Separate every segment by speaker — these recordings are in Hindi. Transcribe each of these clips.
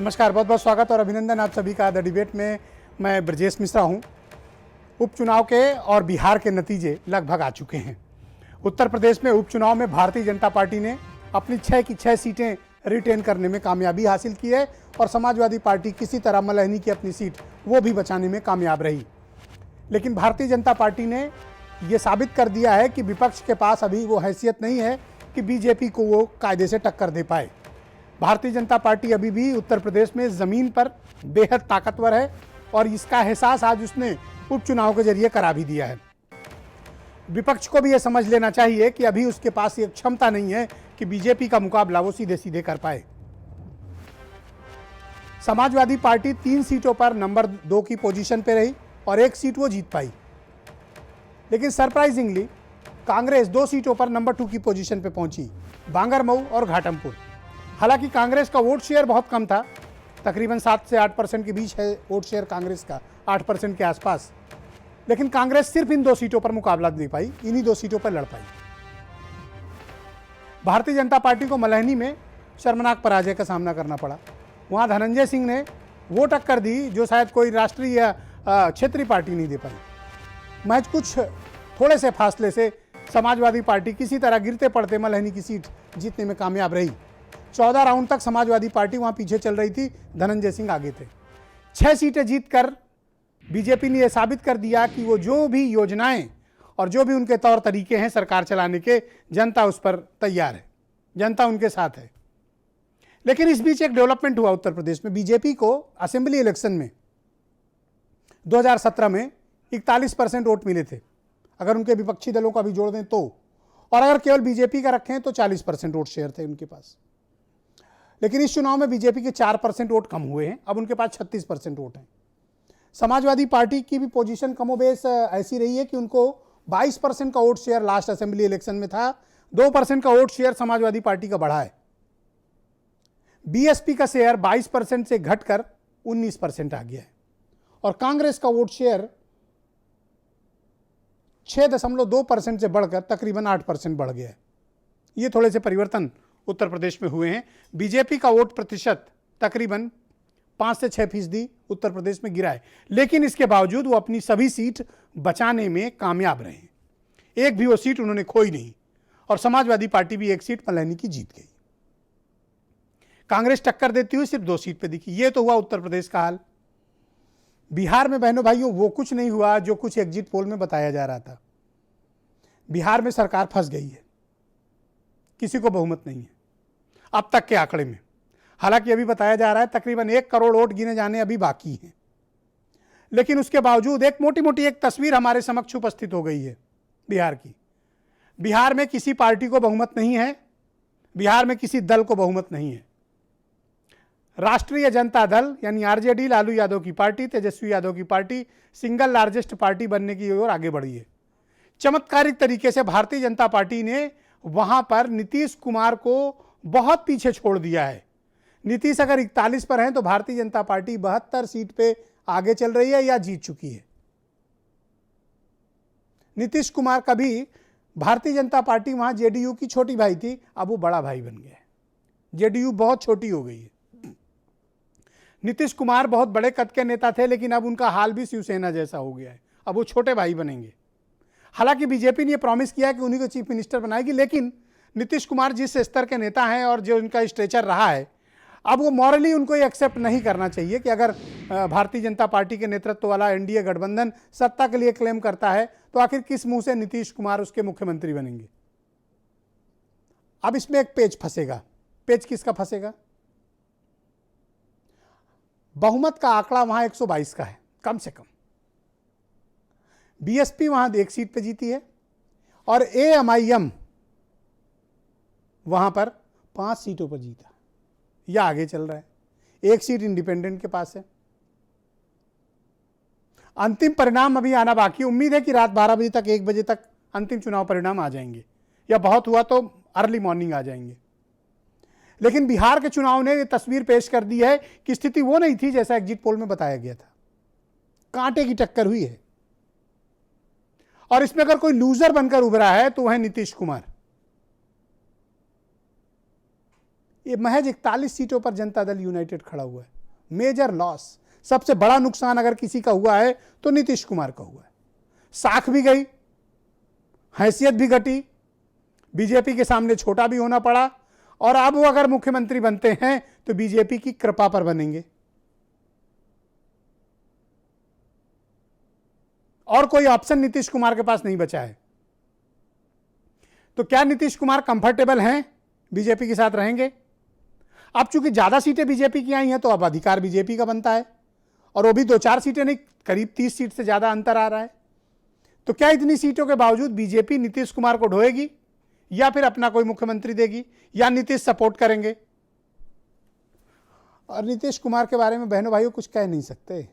Speaker 1: नमस्कार, बहुत बहुत स्वागत और अभिनंदन आप सभी का द डिबेट में। मैं ब्रजेश मिश्रा हूं। उपचुनाव के और बिहार के नतीजे लगभग आ चुके हैं। उत्तर प्रदेश में उपचुनाव में भारतीय जनता पार्टी ने अपनी 6 की 6 सीटें रिटेन करने में कामयाबी हासिल की है और समाजवादी पार्टी किसी तरह मल्हनी की अपनी सीट वो भी बचाने में कामयाब रही। लेकिन भारतीय जनता पार्टी ने ये साबित कर दिया है कि विपक्ष के पास अभी वो हैसियत नहीं है कि बीजेपी को वो कायदे से टक्कर दे पाए। भारतीय जनता पार्टी अभी भी उत्तर प्रदेश में ज़मीन पर बेहद ताकतवर है और इसका एहसास आज उसने उपचुनाव के जरिए करा भी दिया है। विपक्ष को भी यह समझ लेना चाहिए कि अभी उसके पास ये क्षमता नहीं है कि बीजेपी का मुकाबला वो सीधे सीधे कर पाए। समाजवादी पार्टी 3 सीटों पर नंबर 2 की पोजीशन पे रही और 1 सीट वो जीत पाई। लेकिन सरप्राइजिंगली कांग्रेस 2 सीटों पर नंबर 2 की पोजीशन पे पहुंची, बांगरमऊ और घाटमपुर। हालांकि कांग्रेस का वोट शेयर बहुत कम था, तकरीबन 7 से 8% के बीच है वोट शेयर कांग्रेस का, 8% के आसपास। लेकिन कांग्रेस सिर्फ इन 2 सीटों पर मुकाबला दे पाई, इन्हीं 2 सीटों पर लड़ पाई। भारतीय जनता पार्टी को मल्हनी में शर्मनाक पराजय का सामना करना पड़ा। वहां धनंजय सिंह ने वो टक्कर दी जो शायद कोई राष्ट्रीय या क्षेत्रीय पार्टी नहीं दे पाई। महज कुछ थोड़े से फासले से समाजवादी पार्टी किसी तरह गिरते पड़ते मल्हनी की सीट जीतने में कामयाब रही। 14 राउंड तक समाजवादी पार्टी वहां पीछे चल रही थी, धनंजय सिंह आगे थे। 6 सीटें जीतकर बीजेपी ने यह साबित कर दिया कि वो जो भी योजनाएं और जो भी उनके तौर तरीके हैं सरकार चलाने के, जनता उस पर तैयार है, जनता उनके साथ है। लेकिन इस बीच एक डेवलपमेंट हुआ उत्तर प्रदेश में। बीजेपी को असेंबली इलेक्शन में 2017 में 41% वोट मिले थे, अगर उनके विपक्षी दलों का भी जोड़ दें तो, और अगर केवल बीजेपी का रखें तो 40% वोट शेयर थे उनके पास। लेकिन इस चुनाव में बीजेपी के 4% वोट कम हुए हैं, अब उनके पास 36% वोट हैं। समाजवादी पार्टी की भी पोजीशन कमोबेश ऐसी रही है कि उनको 22% का vote share last assembly election में था, 2% का वोट शेयर समाजवादी पार्टी का बढ़ा है। बीएसपी का शेयर 22% से घटकर 19% आ गया है और कांग्रेस का वोट शेयर 6.2% से बढ़कर तकरीबन 8% बढ़ गया है। ये थोड़े से परिवर्तन उत्तर प्रदेश में हुए हैं। बीजेपी का वोट प्रतिशत तकरीबन 5 से 6% उत्तर प्रदेश में गिरा है, लेकिन इसके बावजूद वो अपनी सभी सीट बचाने में कामयाब रहे। एक भी वो सीट उन्होंने खोई नहीं और समाजवादी पार्टी भी 1 सीट मल्हनी की जीत गई। कांग्रेस टक्कर देती हुई सिर्फ 2 सीट पे दिखी। ये तो हुआ उत्तर प्रदेश का हाल। बिहार में बहनों भाइयों वो कुछ नहीं हुआ जो कुछ एग्जिट पोल में बताया जा रहा था। बिहार में सरकार फंस गई है, किसी को बहुमत नहीं है अब तक के आंकड़े में। हालांकि अभी बताया जा रहा है तकरीबन 1 करोड़ वोट गिने जाने अभी बाकी हैं, लेकिन उसके बावजूद एक मोटी मोटी एक तस्वीर हमारे समक्ष उपस्थित हो गई है बिहार की। बिहार में किसी पार्टी को बहुमत नहीं है, बिहार में किसी दल को बहुमत नहीं है। राष्ट्रीय जनता दल यानी आरजेडी, लालू यादव की पार्टी, तेजस्वी यादव की पार्टी सिंगल लार्जेस्ट पार्टी बनने की ओर आगे बढ़ी है। चमत्कारिक तरीके से भारतीय जनता पार्टी ने वहां पर नीतीश कुमार को बहुत पीछे छोड़ दिया है। नीतीश अगर 41 पर हैं तो भारतीय जनता पार्टी 72 सीट पे आगे चल रही है या जीत चुकी है। नीतीश कुमार कभी भारतीय जनता पार्टी वहां जेडीयू की छोटी भाई थी, अब वो बड़ा भाई बन गया है। जेडीयू बहुत छोटी हो गई है। नीतीश कुमार बहुत बड़े कद के नेता थे, लेकिन अब उनका हाल भी शिवसेना जैसा हो गया है, अब वो छोटे भाई बनेंगे। हालांकि बीजेपी ने यह प्रॉमिस किया कि उन्हीं को चीफ मिनिस्टर बनाएगी, लेकिन नीतीश कुमार जिस स्तर के नेता हैं और जो उनका स्ट्रेचर रहा है, अब वो मॉरली उनको ये एक्सेप्ट नहीं करना चाहिए कि अगर भारतीय जनता पार्टी के नेतृत्व वाला एनडीए गठबंधन सत्ता के लिए क्लेम करता है तो आखिर किस मुंह से नीतीश कुमार उसके मुख्यमंत्री बनेंगे। अब इसमें एक पेच फंसेगा। पेच किसका फंसेगा? बहुमत का आंकड़ा वहां 122 का है कम से कम। बीएसपी वहां 1 सीट पे जीती है और एएमआईएम वहां पर 5 सीटों पर जीता या आगे चल रहा है। 1 सीट इंडिपेंडेंट के पास है। अंतिम परिणाम अभी आना बाकी। उम्मीद है कि रात 12 बजे तक, 1 बजे तक अंतिम चुनाव परिणाम आ जाएंगे, या बहुत हुआ तो अर्ली मॉर्निंग आ जाएंगे। लेकिन बिहार के चुनाव ने यह तस्वीर पेश कर दी है कि स्थिति वो नहीं थी जैसा एग्जिट पोल में बताया गया था। कांटे की टक्कर हुई है और इसमें अगर कोई लूजर बनकर उभरा है तो वह नीतीश कुमार। ये महज 41 सीटों पर जनता दल यूनाइटेड खड़ा हुआ है। मेजर लॉस, सबसे बड़ा नुकसान अगर किसी का हुआ है तो नीतीश कुमार का हुआ है। साख भी गई, हैसियत भी घटी, बीजेपी के सामने छोटा भी होना पड़ा, और अब वो अगर मुख्यमंत्री बनते हैं तो बीजेपी की कृपा पर बनेंगे। और कोई ऑप्शन नीतीश कुमार के पास नहीं बचा है। तो क्या नीतीश कुमार कंफर्टेबल हैं, बीजेपी के साथ रहेंगे? अब चूंकि ज्यादा सीटें बीजेपी की आई हैं तो अब अधिकार बीजेपी का बनता है, और वो भी 2-4 सीटें नहीं, करीब 30 सीट से ज्यादा अंतर आ रहा है। तो क्या इतनी सीटों के बावजूद बीजेपी नीतीश कुमार को ढोएगी, या फिर अपना कोई मुख्यमंत्री देगी, या नीतीश सपोर्ट करेंगे? और नीतीश कुमार के बारे में बहनों भाइयों कुछ कह नहीं सकते।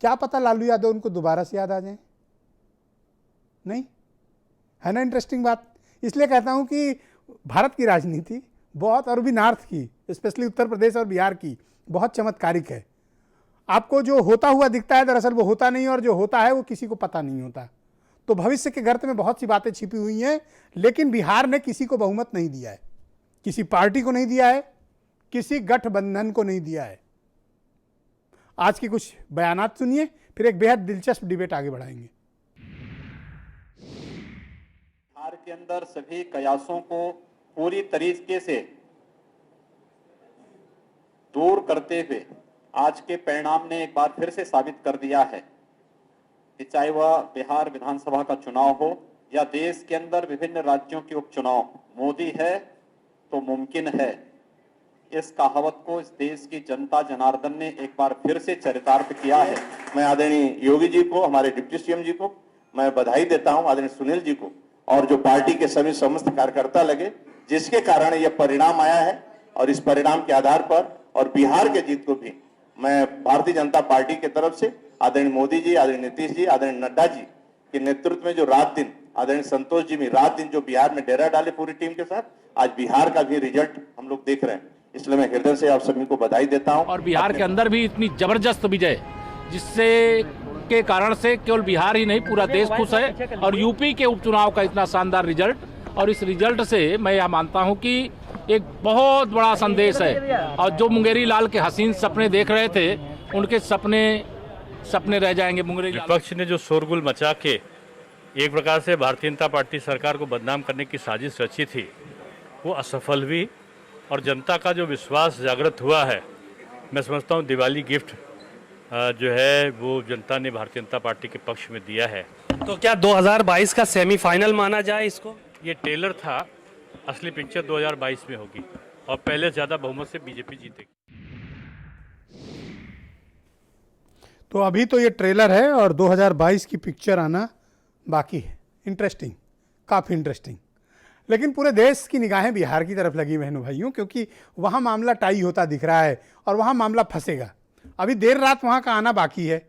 Speaker 1: क्या पता लालू यादव उनको दोबारा से याद आ जाए, नहीं है ना? इंटरेस्टिंग बात। इसलिए कहता हूं कि भारत की राजनीति बहुत, और भी नॉर्थ की, स्पेशली उत्तर प्रदेश और बिहार की, बहुत चमत्कारिक है। आपको जो होता हुआ दिखता है दरअसल वो होता नहीं, और जो होता है वो किसी को पता नहीं होता। तो भविष्य के गर्त में बहुत सी बातें छिपी हुई हैं, लेकिन बिहार ने किसी को बहुमत नहीं दिया है, किसी पार्टी को नहीं दिया है, किसी गठबंधन को नहीं दिया है। आज की कुछ बयानात सुनिए, फिर एक बेहद दिलचस्प डिबेट आगे बढ़ाएंगे।
Speaker 2: बिहार के अंदर सभी कयासों को पूरी तरीके से दूर करते हुए आज के परिणाम ने एक बार फिर से साबित कर दिया है कि चाहे वह बिहार विधानसभा का चुनाव हो या देश के अंदर विभिन्न राज्यों के उपचुनाव, मोदी है तो मुमकिन है। इस कहावत को इस देश की जनता जनार्दन ने एक बार फिर से चरितार्थ किया है।
Speaker 3: मैं आदरणीय योगी जी को, हमारे डिप्टी सीएम जी को मैं बधाई देता हूं, आदरणीय सुनील जी को, और जो पार्टी के सभी समस्त कार्यकर्ता लगे, जिसके कारण यह परिणाम आया है। और इस परिणाम के आधार पर और बिहार के जीत को भी मैं भारतीय जनता पार्टी की तरफ से आदरणीय मोदी जी, आदरणीय नीतीश जी, आदरणीय नड्डा जी के नेतृत्व में जो रात दिन, आदरणीय संतोष जी भी रात दिन जो बिहार में डेरा डाले पूरी टीम के साथ, आज बिहार का भी रिजल्ट हम लोग देख रहे हैं। इसलिए मैं हृदय से आप सभी को बधाई देता हूं।
Speaker 4: और बिहार के अंदर भी इतनी जबरदस्त विजय, जिससे के कारण से केवल बिहार ही नहीं पूरा देश खुश है। और यूपी के उपचुनाव का इतना शानदार रिजल्ट, और इस रिजल्ट से मैं यह मानता हूं कि एक बहुत बड़ा संदेश है। और जो मुंगेरी लाल के हसीन सपने देख रहे थे, उनके सपने रह जाएंगे। मुंगेरी लाल
Speaker 5: विपक्ष ने जो शोरगुल मचा के एक प्रकार से भारतीय जनता पार्टी सरकार को बदनाम करने की साजिश रची थी, वो असफल हुई, और जनता का जो विश्वास जागृत हुआ है, मैं समझता हूँ दिवाली गिफ्ट जो है वो जनता ने भारतीय जनता पार्टी के पक्ष में दिया है।
Speaker 6: तो क्या 2022 का सेमीफाइनल माना जाए इसको?
Speaker 5: ये ट्रेलर था, असली पिक्चर 2022 में होगी, और पहले ज़्यादा बहुमत से बीजेपी जीतेगी।
Speaker 1: तो अभी तो ये ट्रेलर है और 2022 की पिक्चर आना बाकी है। इंटरेस्टिंग, काफ़ी इंटरेस्टिंग। लेकिन पूरे देश की निगाहें बिहार की तरफ लगी बहनों भाइयों, क्योंकि वहाँ मामला टाई होता दिख रहा है और वहाँ मामला फंसेगा। अभी देर रात वहाँ का आना बाकी है।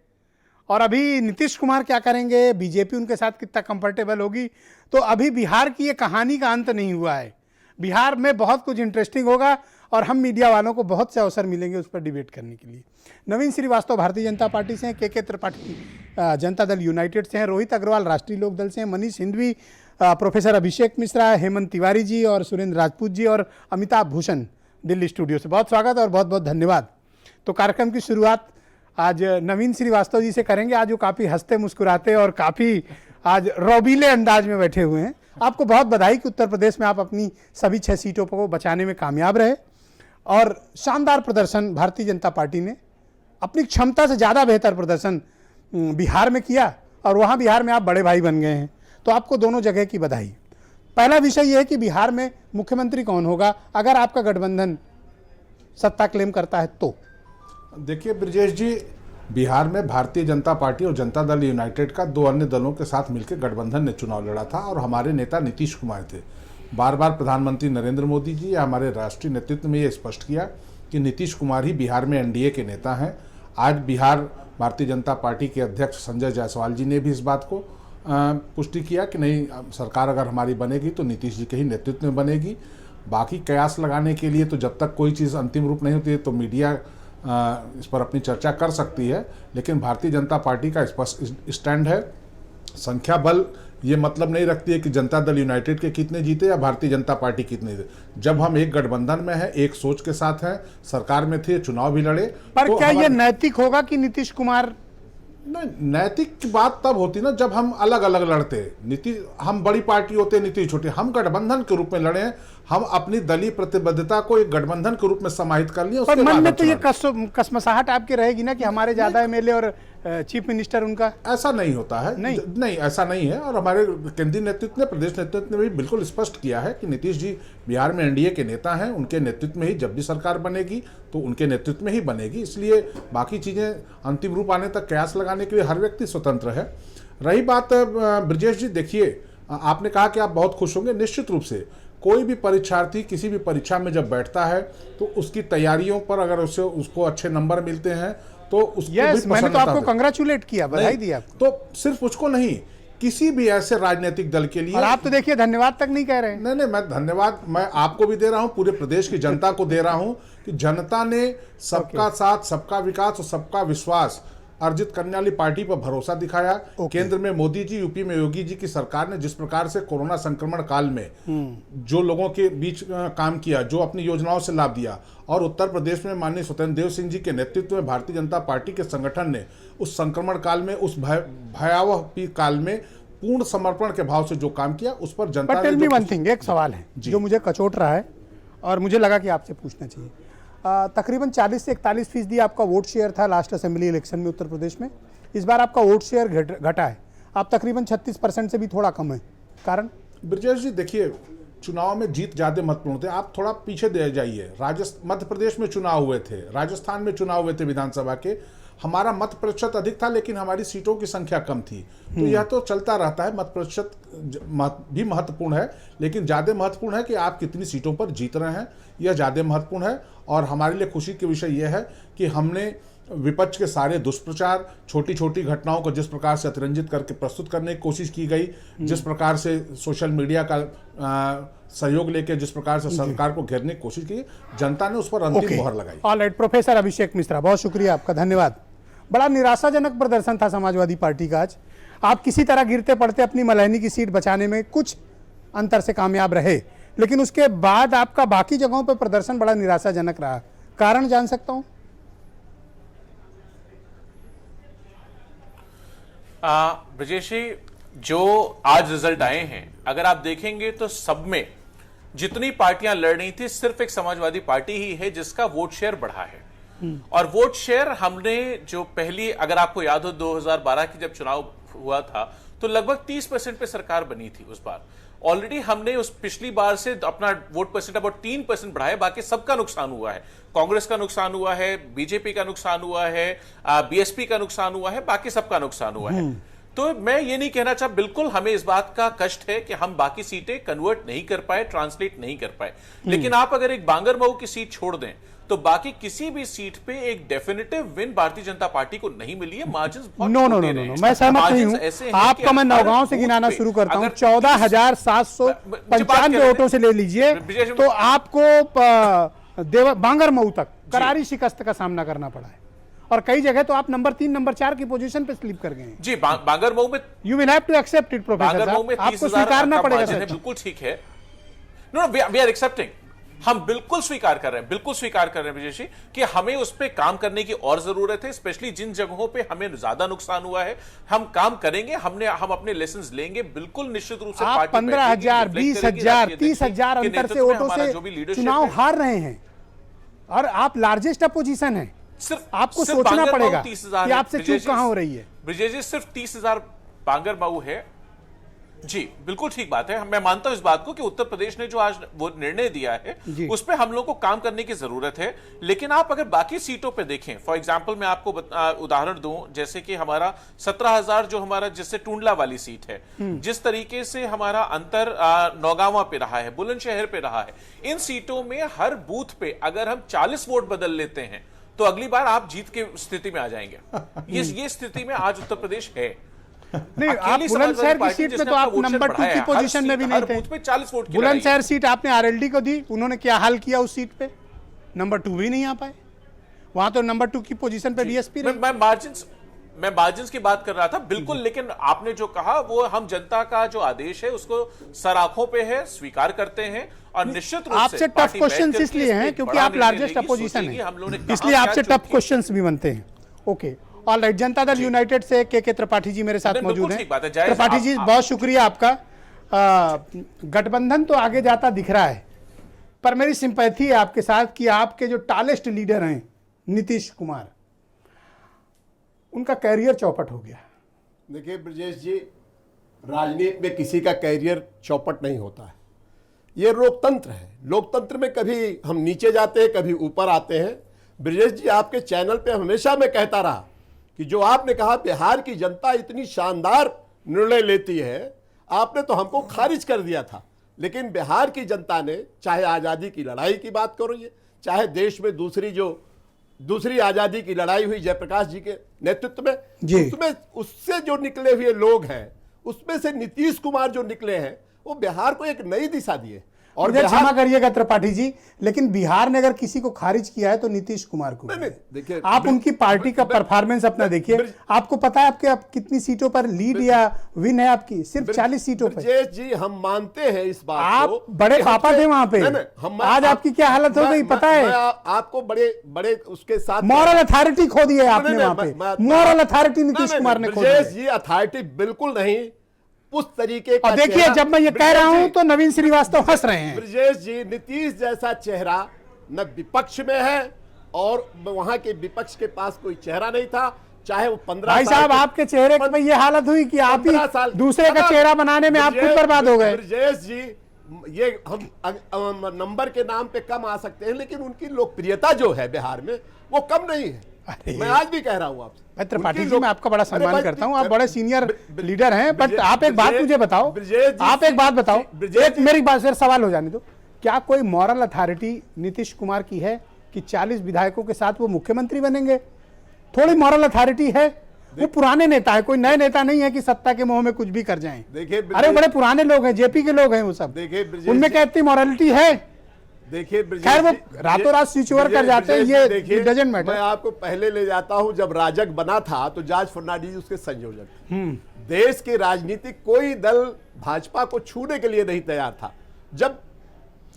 Speaker 1: और अभी नीतीश कुमार क्या करेंगे, बीजेपी उनके साथ कितना कंफर्टेबल होगी, तो अभी बिहार की ये कहानी का अंत नहीं हुआ है। बिहार में बहुत कुछ इंटरेस्टिंग होगा, और हम मीडिया वालों को बहुत से अवसर मिलेंगे उस पर डिबेट करने के लिए। नवीन श्रीवास्तव भारतीय जनता पार्टी से हैं, के त्रिपाठी जनता दल यूनाइटेड से हैं, रोहित अग्रवाल राष्ट्रीय लोक दल से हैं, मनीष हिंदवी, प्रोफेसर अभिषेक मिश्रा, हेमंत तिवारी जी और सुरेंद्र राजपूत जी, और अमिताभ भूषण दिल्ली स्टूडियो से। बहुत स्वागत और बहुत बहुत धन्यवाद। तो कार्यक्रम की शुरुआत आज नवीन श्रीवास्तव जी से करेंगे। आज वो काफ़ी हंसते मुस्कुराते और काफ़ी आज रौबीले अंदाज में बैठे हुए हैं। आपको बहुत बधाई कि उत्तर प्रदेश में आप अपनी सभी 6 सीटों को बचाने में कामयाब रहे, और शानदार प्रदर्शन भारतीय जनता पार्टी ने, अपनी क्षमता से ज़्यादा बेहतर प्रदर्शन बिहार में किया, और वहाँ बिहार में आप बड़े भाई बन गए हैं। तो आपको दोनों जगह की बधाई। पहला विषय यह है कि बिहार में मुख्यमंत्री कौन होगा अगर आपका गठबंधन सत्ता क्लेम करता है तो?
Speaker 7: देखिए ब्रजेश जी, बिहार में भारतीय जनता पार्टी और जनता दल यूनाइटेड का 2 अन्य दलों के साथ मिलकर गठबंधन ने चुनाव लड़ा था, और हमारे नेता नीतीश कुमार थे। बार बार प्रधानमंत्री नरेंद्र मोदी जी या हमारे राष्ट्रीय नेतृत्व में ये स्पष्ट किया कि नीतीश कुमार ही बिहार में एनडीए के नेता हैं। आज बिहार भारतीय जनता पार्टी के अध्यक्ष संजय जायसवाल जी ने भी इस बात को पुष्टि किया कि नहीं, सरकार अगर हमारी बनेगी तो नीतीश जी के ही नेतृत्व में बनेगी। बाकी कयास लगाने के लिए तो जब तक कोई चीज़ अंतिम रूप नहीं होती है तो मीडिया इस पर अपनी चर्चा कर सकती है, लेकिन भारतीय जनता पार्टी का स्पष्ट स्टैंड है। संख्या बल ये मतलब नहीं रखती है कि जनता दल यूनाइटेड के कितने जीते या भारतीय जनता पार्टी कितने जीते। जब हम एक गठबंधन में है, एक सोच के साथ हैं, सरकार में थे, चुनाव भी लड़े,
Speaker 1: पर
Speaker 7: तो
Speaker 1: क्या ये
Speaker 7: हमारे-
Speaker 1: नैतिक होगा कि नीतीश कुमार?
Speaker 7: नहीं, नैतिक की बात तब होती ना जब हम अलग अलग लड़ते। नीतीश, हम बड़ी पार्टी होते, नीतीश छोटी, हम गठबंधन के रूप में लड़े हैं। हम अपनी दलीय प्रतिबद्धता को एक गठबंधन के रूप में समाहित कर लिया।
Speaker 1: पर मन में तो ये कसमसाहट आपके रहेगी ना कि हमारे ज्यादा एमएलए और चीफ मिनिस्टर उनका।
Speaker 7: ऐसा नहीं होता है, नहीं ऐसा नहीं है। और हमारे केंद्रीय नेतृत्व ने, प्रदेश नेतृत्व ने भी बिल्कुल स्पष्ट किया है कि नीतीश जी बिहार में एनडीए के नेता हैं, उनके नेतृत्व में ही जब भी सरकार बनेगी तो उनके नेतृत्व में ही बनेगी। इसलिए बाकी चीज़ें अंतिम रूप आने तक कयास लगाने के लिए हर व्यक्ति स्वतंत्र है। रही बात ब्रजेश जी, देखिए, आपने कहा कि आप बहुत खुश होंगे। निश्चित रूप से कोई भी परीक्षार्थी किसी भी परीक्षा में जब बैठता है तो उसकी तैयारियों पर अगर उसको अच्छे नंबर मिलते हैं तो उसको भी
Speaker 1: मैंने तो
Speaker 7: प्रसन्नता
Speaker 1: आपको
Speaker 7: होती है।
Speaker 1: कंग्रेचुलेट किया, बधाई दी आपको।
Speaker 7: तो सिर्फ उसको नहीं, किसी भी ऐसे राजनीतिक दल के लिए।
Speaker 1: और आप तो देखिए धन्यवाद तक नहीं कह रहे हैं।
Speaker 7: नहीं, मैं धन्यवाद मैं आपको भी दे रहा हूं, पूरे प्रदेश की जनता को दे रहा हूं कि जनता ने सबका साथ, सबका विकास और सबका विश्वास अर्जित करने वाली पार्टी पर भरोसा दिखाया। केंद्र में मोदी जी, यूपी में योगी जी की सरकार ने जिस प्रकार से कोरोना संक्रमण काल में जो लोगों के बीच काम किया, जो अपनी योजनाओं से लाभ दिया, और उत्तर प्रदेश में माननीय स्वतंत्र देव सिंह जी के नेतृत्व में भारतीय जनता पार्टी के संगठन ने उस संक्रमण काल में, उस भयावह काल में पूर्ण समर्पण के भाव से जो काम किया, उस पर जनता
Speaker 1: but tell me one thing, एक सवाल है जो मुझे कचोट रहा है और मुझे लगा कि आपसे पूछना चाहिए। तकरीबन 40 से 41% आपका वोट शेयर था लास्ट असेंबली इलेक्शन में उत्तर प्रदेश में। इस बार आपका वोट शेयर घटा है, आप तकरीबन 36% से भी थोड़ा कम है। कारण?
Speaker 7: ब्रजेश जी, देखिए, चुनाव में जीत ज्यादा महत्वपूर्ण होते हैं। आप थोड़ा पीछे दे जाइए। मध्य प्रदेश में चुनाव हुए थे, राजस्थान में चुनाव हुए थे विधानसभा के। हमारा मत प्रतिशत अधिक था लेकिन हमारी सीटों की संख्या कम थी। तो यह तो चलता रहता है। मत प्रतिशत भी महत्वपूर्ण है, लेकिन ज़्यादा महत्वपूर्ण है कि आप कितनी सीटों पर जीत रहे हैं, यह ज़्यादा महत्वपूर्ण है। और हमारे लिए खुशी का विषय यह है कि हमने विपक्ष के सारे दुष्प्रचार, छोटी छोटी घटनाओं को जिस प्रकार से अतिरंजित करके प्रस्तुत करने की कोशिश की गई, जिस प्रकार से सोशल मीडिया का सहयोग लेकर जिस प्रकार से सरकार को घेरने की कोशिश की, जनता ने उस पर अंतिम मोहर लगाई।
Speaker 1: ऑलराइट, प्रोफेसर अभिषेक मिश्रा, बहुत शुक्रिया आपका, धन्यवाद। बड़ा निराशाजनक प्रदर्शन था समाजवादी पार्टी का आज। आप किसी तरह गिरते पड़ते अपनी मलहनी की सीट बचाने में कुछ अंतर से कामयाब रहे, लेकिन उसके बाद आपका बाकी जगहों पर प्रदर्शन बड़ा निराशाजनक रहा। कारण जान सकता हूं?
Speaker 8: ब्रजेश जी, जो आज रिजल्ट आए हैं, अगर आप देखेंगे तो सब में जितनी पार्टियां लड़ रही थी, सिर्फ एक समाजवादी पार्टी ही है जिसका वोट शेयर बढ़ा है। और वोट शेयर हमने जो पहली, अगर आपको याद हो 2012 की जब चुनाव हुआ था तो लगभग 30% पे सरकार बनी थी उस बार। ऑलरेडी हमने उस पिछली बार से अपना वोट परसेंट अब 3% बढ़ाया। बाकी सबका नुकसान हुआ है, कांग्रेस का नुकसान हुआ है, बीजेपी का नुकसान हुआ है, बीएसपी का नुकसान हुआ है, बाकी सबका नुकसान हुआ है। तो मैं ये नहीं कहना चाह, बिल्कुल हमें इस बात का कष्ट है कि हम बाकी सीटें कन्वर्ट नहीं कर पाए, ट्रांसलेट नहीं कर पाए। लेकिन आप अगर एक बांगरमऊ की सीट छोड़ दें तो बाकी किसी भी सीट पे एक definitive win Bharatiya Janata party को नहीं मिली है। मार्जिन बहुत
Speaker 1: नो, मैं सहमत नहीं हूं। आपका मैं नौगांव से गिनाना शुरू करता हूं। 14,795 वोटों से ले लीजिए तो आपको बांगरमऊ तक करारी शिकस्त का सामना करना पड़ा है, और कई जगह तो आप नंबर 3, नंबर 4 की पोजीशन पे स्लिप कर गए हैं।
Speaker 8: जी, बांगरमऊ में
Speaker 1: you will have to accept it professor साहब, आपको स्वीकारना पड़ेगा।
Speaker 8: बिल्कुल ठीक है। No, we are accepting. हम बिल्कुल स्वीकार कर रहे हैं, बिल्कुल स्वीकार कर रहे हैं विजय जी कि हमें उस पर काम करने की और जरूरत है। स्पेशली जिन जगहों पे हमें ज्यादा नुकसान हुआ है, हम काम करेंगे, हम अपने लेसन्स लेंगे। बिल्कुल निश्चित रूप से
Speaker 1: आप 15,000, 20,000, 30,000 अंतर से वोटों से चुनाव हार रहे हैं और आप लार्जेस्ट अपोजिशन है।
Speaker 8: सिर्फ
Speaker 1: आपको सोचना पड़ेगा कि आपसे चूक कहां हो रही है।
Speaker 8: ब्रिजेश जी, सिर्फ 30,000 बांगरमऊ है। जी, बिल्कुल ठीक बात है। मैं मानता हूं इस बात को कि उत्तर प्रदेश ने जो आज वो निर्णय दिया है उस पर हम लोग को काम करने की जरूरत है। लेकिन आप अगर बाकी सीटों पे देखें, फॉर एग्जांपल मैं आपको उदाहरण दूं, जैसे कि हमारा 17,000 जो हमारा जिससे टूंडला वाली सीट है, जिस तरीके से हमारा अंतर नौगांवा पे रहा है, बुलंदशहर पे रहा है, इन सीटों में हर बूथ पे अगर हम 40 वोट बदल लेते हैं तो अगली बार आप जीत के स्थिति में आ जाएंगे। ये स्थिति में आज उत्तर प्रदेश है।
Speaker 1: नहीं, आप बुलंदशहर की सीट में तो आप नंबर 2 की पोजीशन में भी नहीं थे।
Speaker 8: 40 वोट
Speaker 1: बुलंदशहर सीट आपने आरएलडी को दी, उन्होंने क्या हाल किया उस सीट पे, नंबर 2 भी नहीं आ पाए। वहां तो नंबर 2 की पोजीशन पे बीएसपी रही।
Speaker 8: मार्जिन मैं मार्जिन की बात कर रहा था बिल्कुल, लेकिन आपने जो कहा वो हम जनता का जो आदेश है उसको सर आंखों पे है, स्वीकार करते हैं और निश्चित रूप
Speaker 1: आपसे
Speaker 8: से
Speaker 1: टफ क्वेश्चंस इसलिए हैं क्योंकि आप लार्जेस्ट अपोजिशन हैं, इसलिए आपसे टफ क्वेश्चंस भी बनते हैं। Okay, all right. Janata Dal United से के त्रिपाठी जी मेरे साथ मौजूद हैं। त्रिपाठी जी बहुत शुक्रिया आपका। गठबंधन तो आगे जाता दिख रहा है, पर मेरी सिंपैथी है आपके साथ कि आपके जो टॉलेस्ट लीडर हैं नीतीश कुमार, उनका कैरियर चौपट हो गया।
Speaker 9: देखिए ब्रजेश जी, राजनीति में किसी का कैरियर चौपट नहीं होता है, ये लोकतंत्र है। लोकतंत्र में कभी हम नीचे जाते हैं, कभी ऊपर आते हैं। ब्रजेश जी, आपके चैनल पे हमेशा मैं कहता रहा कि जो आपने कहा बिहार की जनता इतनी शानदार निर्णय लेती है, आपने तो हमको खारिज कर दिया था। लेकिन बिहार की जनता ने, चाहे आज़ादी की लड़ाई की बात करो, चाहे देश में दूसरी आज़ादी की लड़ाई हुई जयप्रकाश जी के नेतृत्व में, उसमें उससे जो निकले हुए लोग हैं, उसमें से नीतीश कुमार जो निकले हैं, वो बिहार को एक नई दिशा दिए। और
Speaker 1: क्षमा करिएगा त्रिपाठी जी, लेकिन बिहार ने अगर किसी को खारिज किया है तो नीतीश कुमार को।
Speaker 9: देखिए,
Speaker 1: आप उनकी पार्टी का परफॉर्मेंस अपना देखिए। आपको पता है आपके कितनी सीटों पर लीड या विन है आपकी? सिर्फ 40 सीटों पर।
Speaker 9: ब्रजेश जी, हम मानते हैं इस बात
Speaker 1: आप
Speaker 9: को।
Speaker 1: बड़े पापा थे वहां पे। आज आपकी क्या हालत हो गई पता है?
Speaker 9: आपको बड़े उसके साथ
Speaker 1: मॉरल अथॉरिटी खो दी है आपने वहां पे। मॉरल अथॉरिटी नीतीश कुमार ने खो दी।
Speaker 9: ब्रजेश जी, अथॉरिटी बिल्कुल नहीं, उस तरीके का।
Speaker 1: देखिए, जब मैं ये कह रहा हूं तो नवीन श्रीवास्तव हंस रहे हैं।
Speaker 9: ब्रजेश जी, नीतीश जैसा चेहरा न विपक्ष में है और वहां के विपक्ष के पास कोई चेहरा नहीं था, चाहे वो 15
Speaker 1: भाई साहब, आपके चेहरे में ये हालत हुई कि आप ही दूसरे का चेहरा बनाने में आप खुद बर्बाद हो गए।
Speaker 9: ब्रजेश जी, ये हम नंबर के नाम पे कम आ सकते हैं, लेकिन उनकी लोकप्रियता जो है बिहार में वो कम नहीं है। मैं आज भी कह रहा हूं आपसे।
Speaker 1: मैं त्रिपाठी जी, मैं आपका बड़ा सम्मान करता हूं, आप बड़े सीनियर लीडर हैं, बट आप एक बात मुझे बताओ, एक मेरी बात से सवाल हो जाने दो। क्या कोई मॉरल अथॉरिटी नीतीश कुमार की है कि 40 विधायकों के साथ वो मुख्यमंत्री बनेंगे? थोड़ी मॉरल अथॉरिटी है। वो पुराने नेता है, कोई नए नेता नहीं है कि सत्ता के मोह में कुछ भी कर जाएं। अरे बड़े पुराने लोग हैं, जेपी के लोग हैं वो सब। उनमें क्या इतनी मॉरलिटी है?
Speaker 9: देखिए,
Speaker 1: खैर वो रातों रात स्विच ओवर कर जाते हैं, ये डजंट मैटर।
Speaker 9: मैं आपको पहले ले जाता हूं, जब राजग बना था तो जॉर्ज फर्नांडिस उसके संयोजक थे। देश के राजनीतिक कोई दल भाजपा को छूने के लिए नहीं तैयार था। जब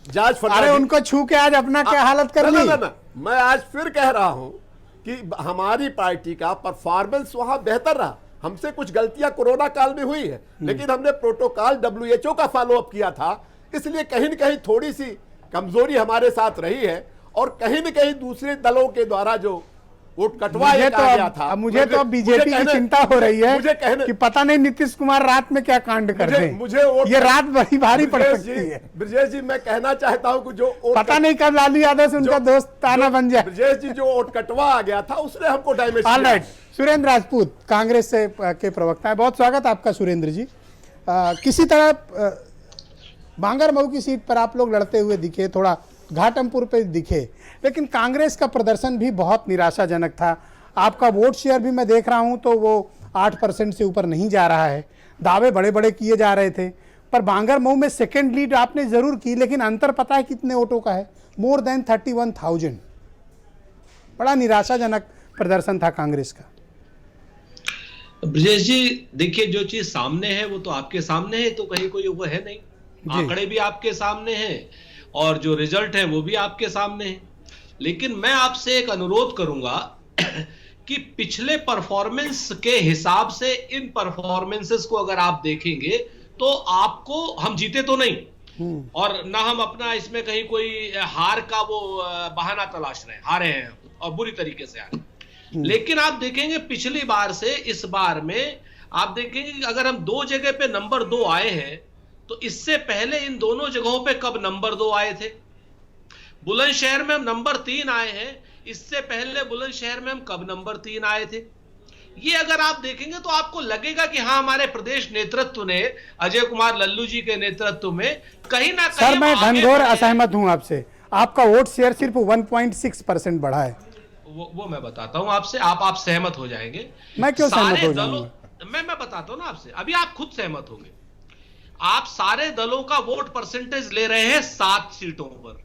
Speaker 9: जॉर्ज फर्नांडिस,
Speaker 1: अरे उनको छू के आज अपना क्या हालत कर ली।
Speaker 9: मैं आज फिर कह रहा हूं कि हमारी पार्टी का परफॉर्मेंस वहां बेहतर रहा। हमसे कुछ गलतियां कोरोना काल में हुई है, लेकिन हमने प्रोटोकॉल WHO का फॉलो अप किया था, इसलिए कहीं न कहीं थोड़ी सी कमजोरी हमारे साथ रही है। और कहीं न कहीं दूसरे दलों के द्वारा जो वोट कटवाया गया था,
Speaker 1: मुझे तो बीजेपी की चिंता हो रही है कि पता नहीं नीतीश कुमार रात में क्या कांड कर दें।
Speaker 9: मुझे
Speaker 1: ये रात बड़ी भारी पड़ सकती है।
Speaker 9: ब्रजेश जी, मैं कहना चाहता हूं कि जो
Speaker 1: पता नहीं कब लालू यादव से उनका दोस्त ताना बन जाए।
Speaker 9: ब्रजेश जी, जो वोट कटवा आ गया था उसने हमको डैमेज किया।
Speaker 1: ऑलराइट, सुरेंद्र राजपूत कांग्रेस से के प्रवक्ता है, बहुत स्वागत आपका सुरेंद्र जी। किसी तरह बांगरमऊ की सीट पर आप लोग लड़ते हुए दिखे, थोड़ा घाटमपुर पे दिखे, लेकिन कांग्रेस का प्रदर्शन भी बहुत निराशाजनक था। आपका वोट शेयर भी मैं देख रहा हूं तो वो 8% से ऊपर नहीं जा रहा है। दावे बड़े बड़े किए जा रहे थे, पर बांगरमऊ में सेकेंड लीड आपने जरूर की, लेकिन अंतर पता है कितने वोटों का है? More than 31,000। बड़ा निराशाजनक प्रदर्शन था कांग्रेस का।
Speaker 10: ब्रजेश जी, देखिए, जो चीज सामने है वो तो आपके सामने है, तो कहीं कोई वो है नहीं। आंकड़े भी आपके सामने हैं और जो रिजल्ट है वो भी आपके सामने है। लेकिन मैं आपसे एक अनुरोध करूंगा कि पिछले परफॉर्मेंस के हिसाब से इन परफॉर्मेंसेस को अगर आप देखेंगे तो आपको, हम जीते तो नहीं और ना हम अपना इसमें कहीं कोई हार का वो बहाना तलाश रहे हैं, हारे हैं और बुरी तरीके से हारे। लेकिन आप देखेंगे पिछली बार से इस बार में आप देखेंगे कि अगर हम 2 जगह पे नंबर 2 आए हैं तो इससे पहले इन दोनों जगहों पे कब नंबर 2 आए थे? बुलंदशहर में हम नंबर 3 आए हैं, इससे पहले बुलंदशहर में हम कब नंबर 3 आए थे? ये अगर आप देखेंगे तो आपको लगेगा कि हाँ, हमारे प्रदेश नेतृत्व ने, अजय कुमार लल्लू जी के नेतृत्व में कहीं ना कहीं।
Speaker 1: सर, मैं घनघोर असहमत हूं आपसे। आपका वोट शेयर सिर्फ 1.6% बढ़ा है।
Speaker 10: वो मैं बताता हूं आपसे, आप सहमत हो जाएंगे।
Speaker 1: मैं क्यों सहमत हो जाऊंगा?
Speaker 10: मैं बताता हूं ना आपसे, अभी आप खुद सहमत होंगे। आप सारे दलों का वोट परसेंटेज ले रहे हैं 7 सीटों पर,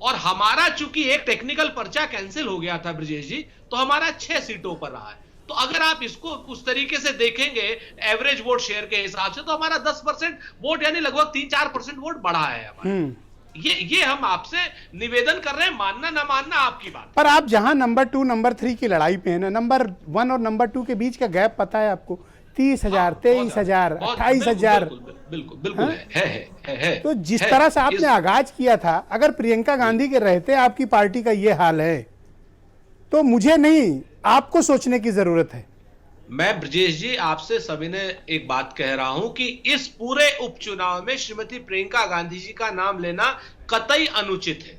Speaker 10: और हमारा चूंकि एक टेक्निकल पर्चा कैंसिल हो गया था ब्रजेश जी, तो हमारा 6 सीटों पर रहा है। तो अगर आप इसको उस तरीके से देखेंगे एवरेज वोट शेयर के हिसाब से, तो हमारा 10% वोट यानी लगभग 3-4% वोट बढ़ा है हमारा। ये हम आपसे निवेदन कर रहे हैं, मानना ना मानना आपकी बात।
Speaker 1: पर आप जहां नंबर 2 नंबर 3 की लड़ाई पे है ना, नंबर 1 और नंबर 2 के बीच का गैप पता है आपको? 30,000, 23,000, 28,000।
Speaker 10: बिल्कुल है।
Speaker 1: तो जिस तरह से आपने आगाज किया था, अगर प्रियंका गांधी के रहते आपकी पार्टी का ये हाल है, तो मुझे नहीं, आपको सोचने की जरूरत है।
Speaker 10: मैं ब्रजेश जी आपसे सविनय एक बात कह रहा हूं कि इस पूरे उपचुनाव में श्रीमती प्रियंका गांधी जी का नाम लेना कतई अनुचित है।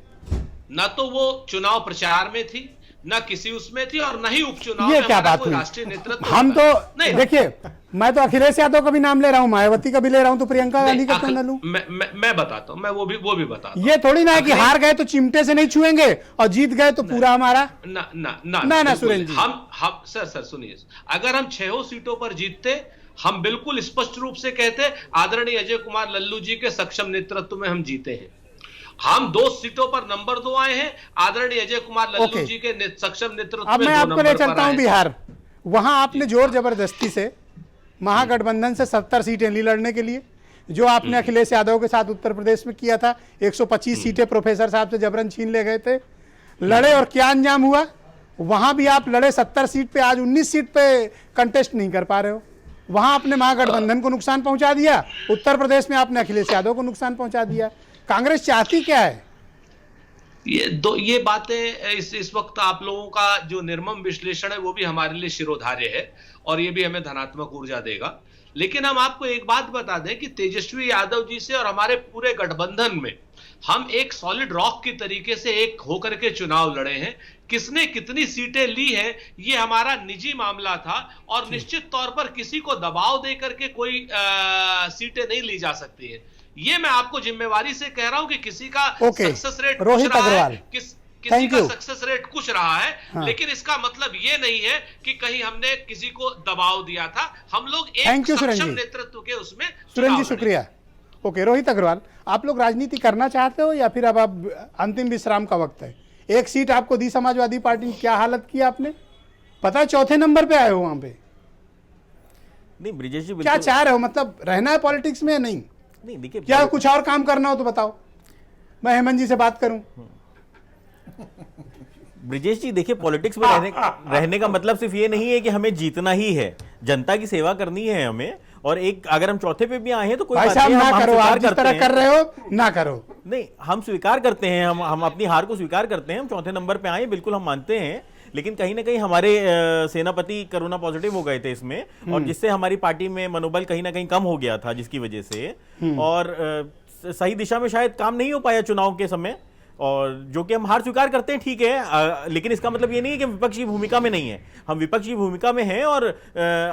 Speaker 10: न तो वो चुनाव प्रचार में थी, न किसी उसमें थी, और न ही उपचुनाव
Speaker 1: ये
Speaker 10: में
Speaker 1: क्या बात हुई?
Speaker 10: राष्ट्रीय नेतृत्व
Speaker 1: हम तो देखिए, मैं तो अखिलेश यादव का भी नाम ले रहा हूं, मायावती का भी ले रहा हूं, तो प्रियंका गांधी का क्यों न लूं?
Speaker 10: मैं बताता हूं, मैं वो भी बताता हूं।
Speaker 1: ये थोड़ी ना है कि हार गए तो चिमटे से नहीं छुएंगे और जीत गए तो पूरा हमारा। ना सुरेंद्र जी,
Speaker 10: हम सर सुनिए, अगर हम 6 सीटों पर जीतते, हम बिल्कुल स्पष्ट रूप से कहते आदरणीय अजय कुमार लल्लू जी के सक्षम नेतृत्व में हम जीते हैं। हम 2 सीटों पर नंबर 2 आए हैं, आदरणीय अजय कुमार लल्लू जी के सक्षम नेतृत्व में 2 नंबर पर आए।
Speaker 1: अब मैं आपको ले चलता हूं बिहार। वहां आपने जोर जबरदस्ती से महागठबंधन से 70 सीटें ली लड़ने के लिए, जो आपने अखिलेश यादव के साथ उत्तर प्रदेश में किया था। 125 सीटें प्रोफेसर साहब से जबरन छीन ले गए थे, लड़े, और क्या अंजाम हुआ? वहां भी आप लड़े 70 सीट पे, आज 19 सीट पे कंटेस्ट नहीं कर पा रहे हो। वहां आपने महागठबंधन को नुकसान पहुंचा दिया, उत्तर प्रदेश में आपने अखिलेश यादव को नुकसान पहुंचा दिया। कांग्रेस चाहती क्या है?
Speaker 10: ये बातें इस वक्त आप लोगों का जो निर्मम विश्लेषण है वो भी हमारे लिए शिरोधार्य है, और ये भी हमें धनात्मक ऊर्जा देगा। लेकिन हम आपको एक बात बता दें कि तेजस्वी यादव जी से और हमारे पूरे गठबंधन में हम एक सॉलिड रॉक की तरीके से एक होकर के चुनाव लड़े हैं। किसने कितनी सीटें ली हैं ये हमारा निजी मामला था, और निश्चित तौर पर किसी को दबाव दे करके कोई सीटें नहीं ली जा सकती है। ये मैं आपको जिम्मेवारी से कह रहा हूं कि किसी का सक्सेस रेट
Speaker 1: रोहित अग्रवाल,
Speaker 10: किसी का सक्सेस रेट कुछ रहा है, हाँ। लेकिन इसका मतलब ये नहीं है कि कहीं हमने किसी को दबाव दिया था। हम लोग एक सक्षम नेतृत्व के उसमें।
Speaker 1: सुरेंद्र जी शुक्रिया। ओके, रोहित अग्रवाल, आप लोग राजनीति करना चाहते हो या फिर अब अंतिम विश्राम का वक्त है? एक सीट आपको दी समाजवादी पार्टी ने, क्या हालत की आपने? पता है 4थे नंबर पे आए हो वहां पे।
Speaker 11: नहीं ब्रिजेश जी,
Speaker 1: क्या चाह रहे हो? मतलब रहना है पॉलिटिक्स में या नहीं?
Speaker 11: नहीं देखिए,
Speaker 1: क्या कुछ और काम करना हो तो बताओ, मैं हेमंत जी से बात करूं।
Speaker 11: ब्रिजेश जी देखिए, पॉलिटिक्स में रहने का मतलब सिर्फ ये नहीं है कि हमें जीतना ही है, जनता की सेवा करनी है हमें। और एक अगर हम 4थे पे भी आए हैं तो कोई बात नहीं,
Speaker 1: ना करो, आप जिस तरह कर रहे हो ना करो।
Speaker 11: नहीं, हम स्वीकार करते हैं, हम अपनी हार को स्वीकार करते हैं। हम 4थे नंबर पे आए, बिल्कुल हम मानते हैं। लेकिन कहीं ना कहीं हमारे सेनापति कोरोना पॉजिटिव हो गए थे इसमें, और जिससे हमारी पार्टी में मनोबल कहीं ना कहीं कम हो गया था, जिसकी वजह से और सही दिशा में शायद काम नहीं हो पाया चुनाव के समय, और जो कि हम हार स्वीकार करते हैं, ठीक है। लेकिन इसका मतलब ये नहीं है कि विपक्षी भूमिका में नहीं है। हम विपक्षी भूमिका में हैं, और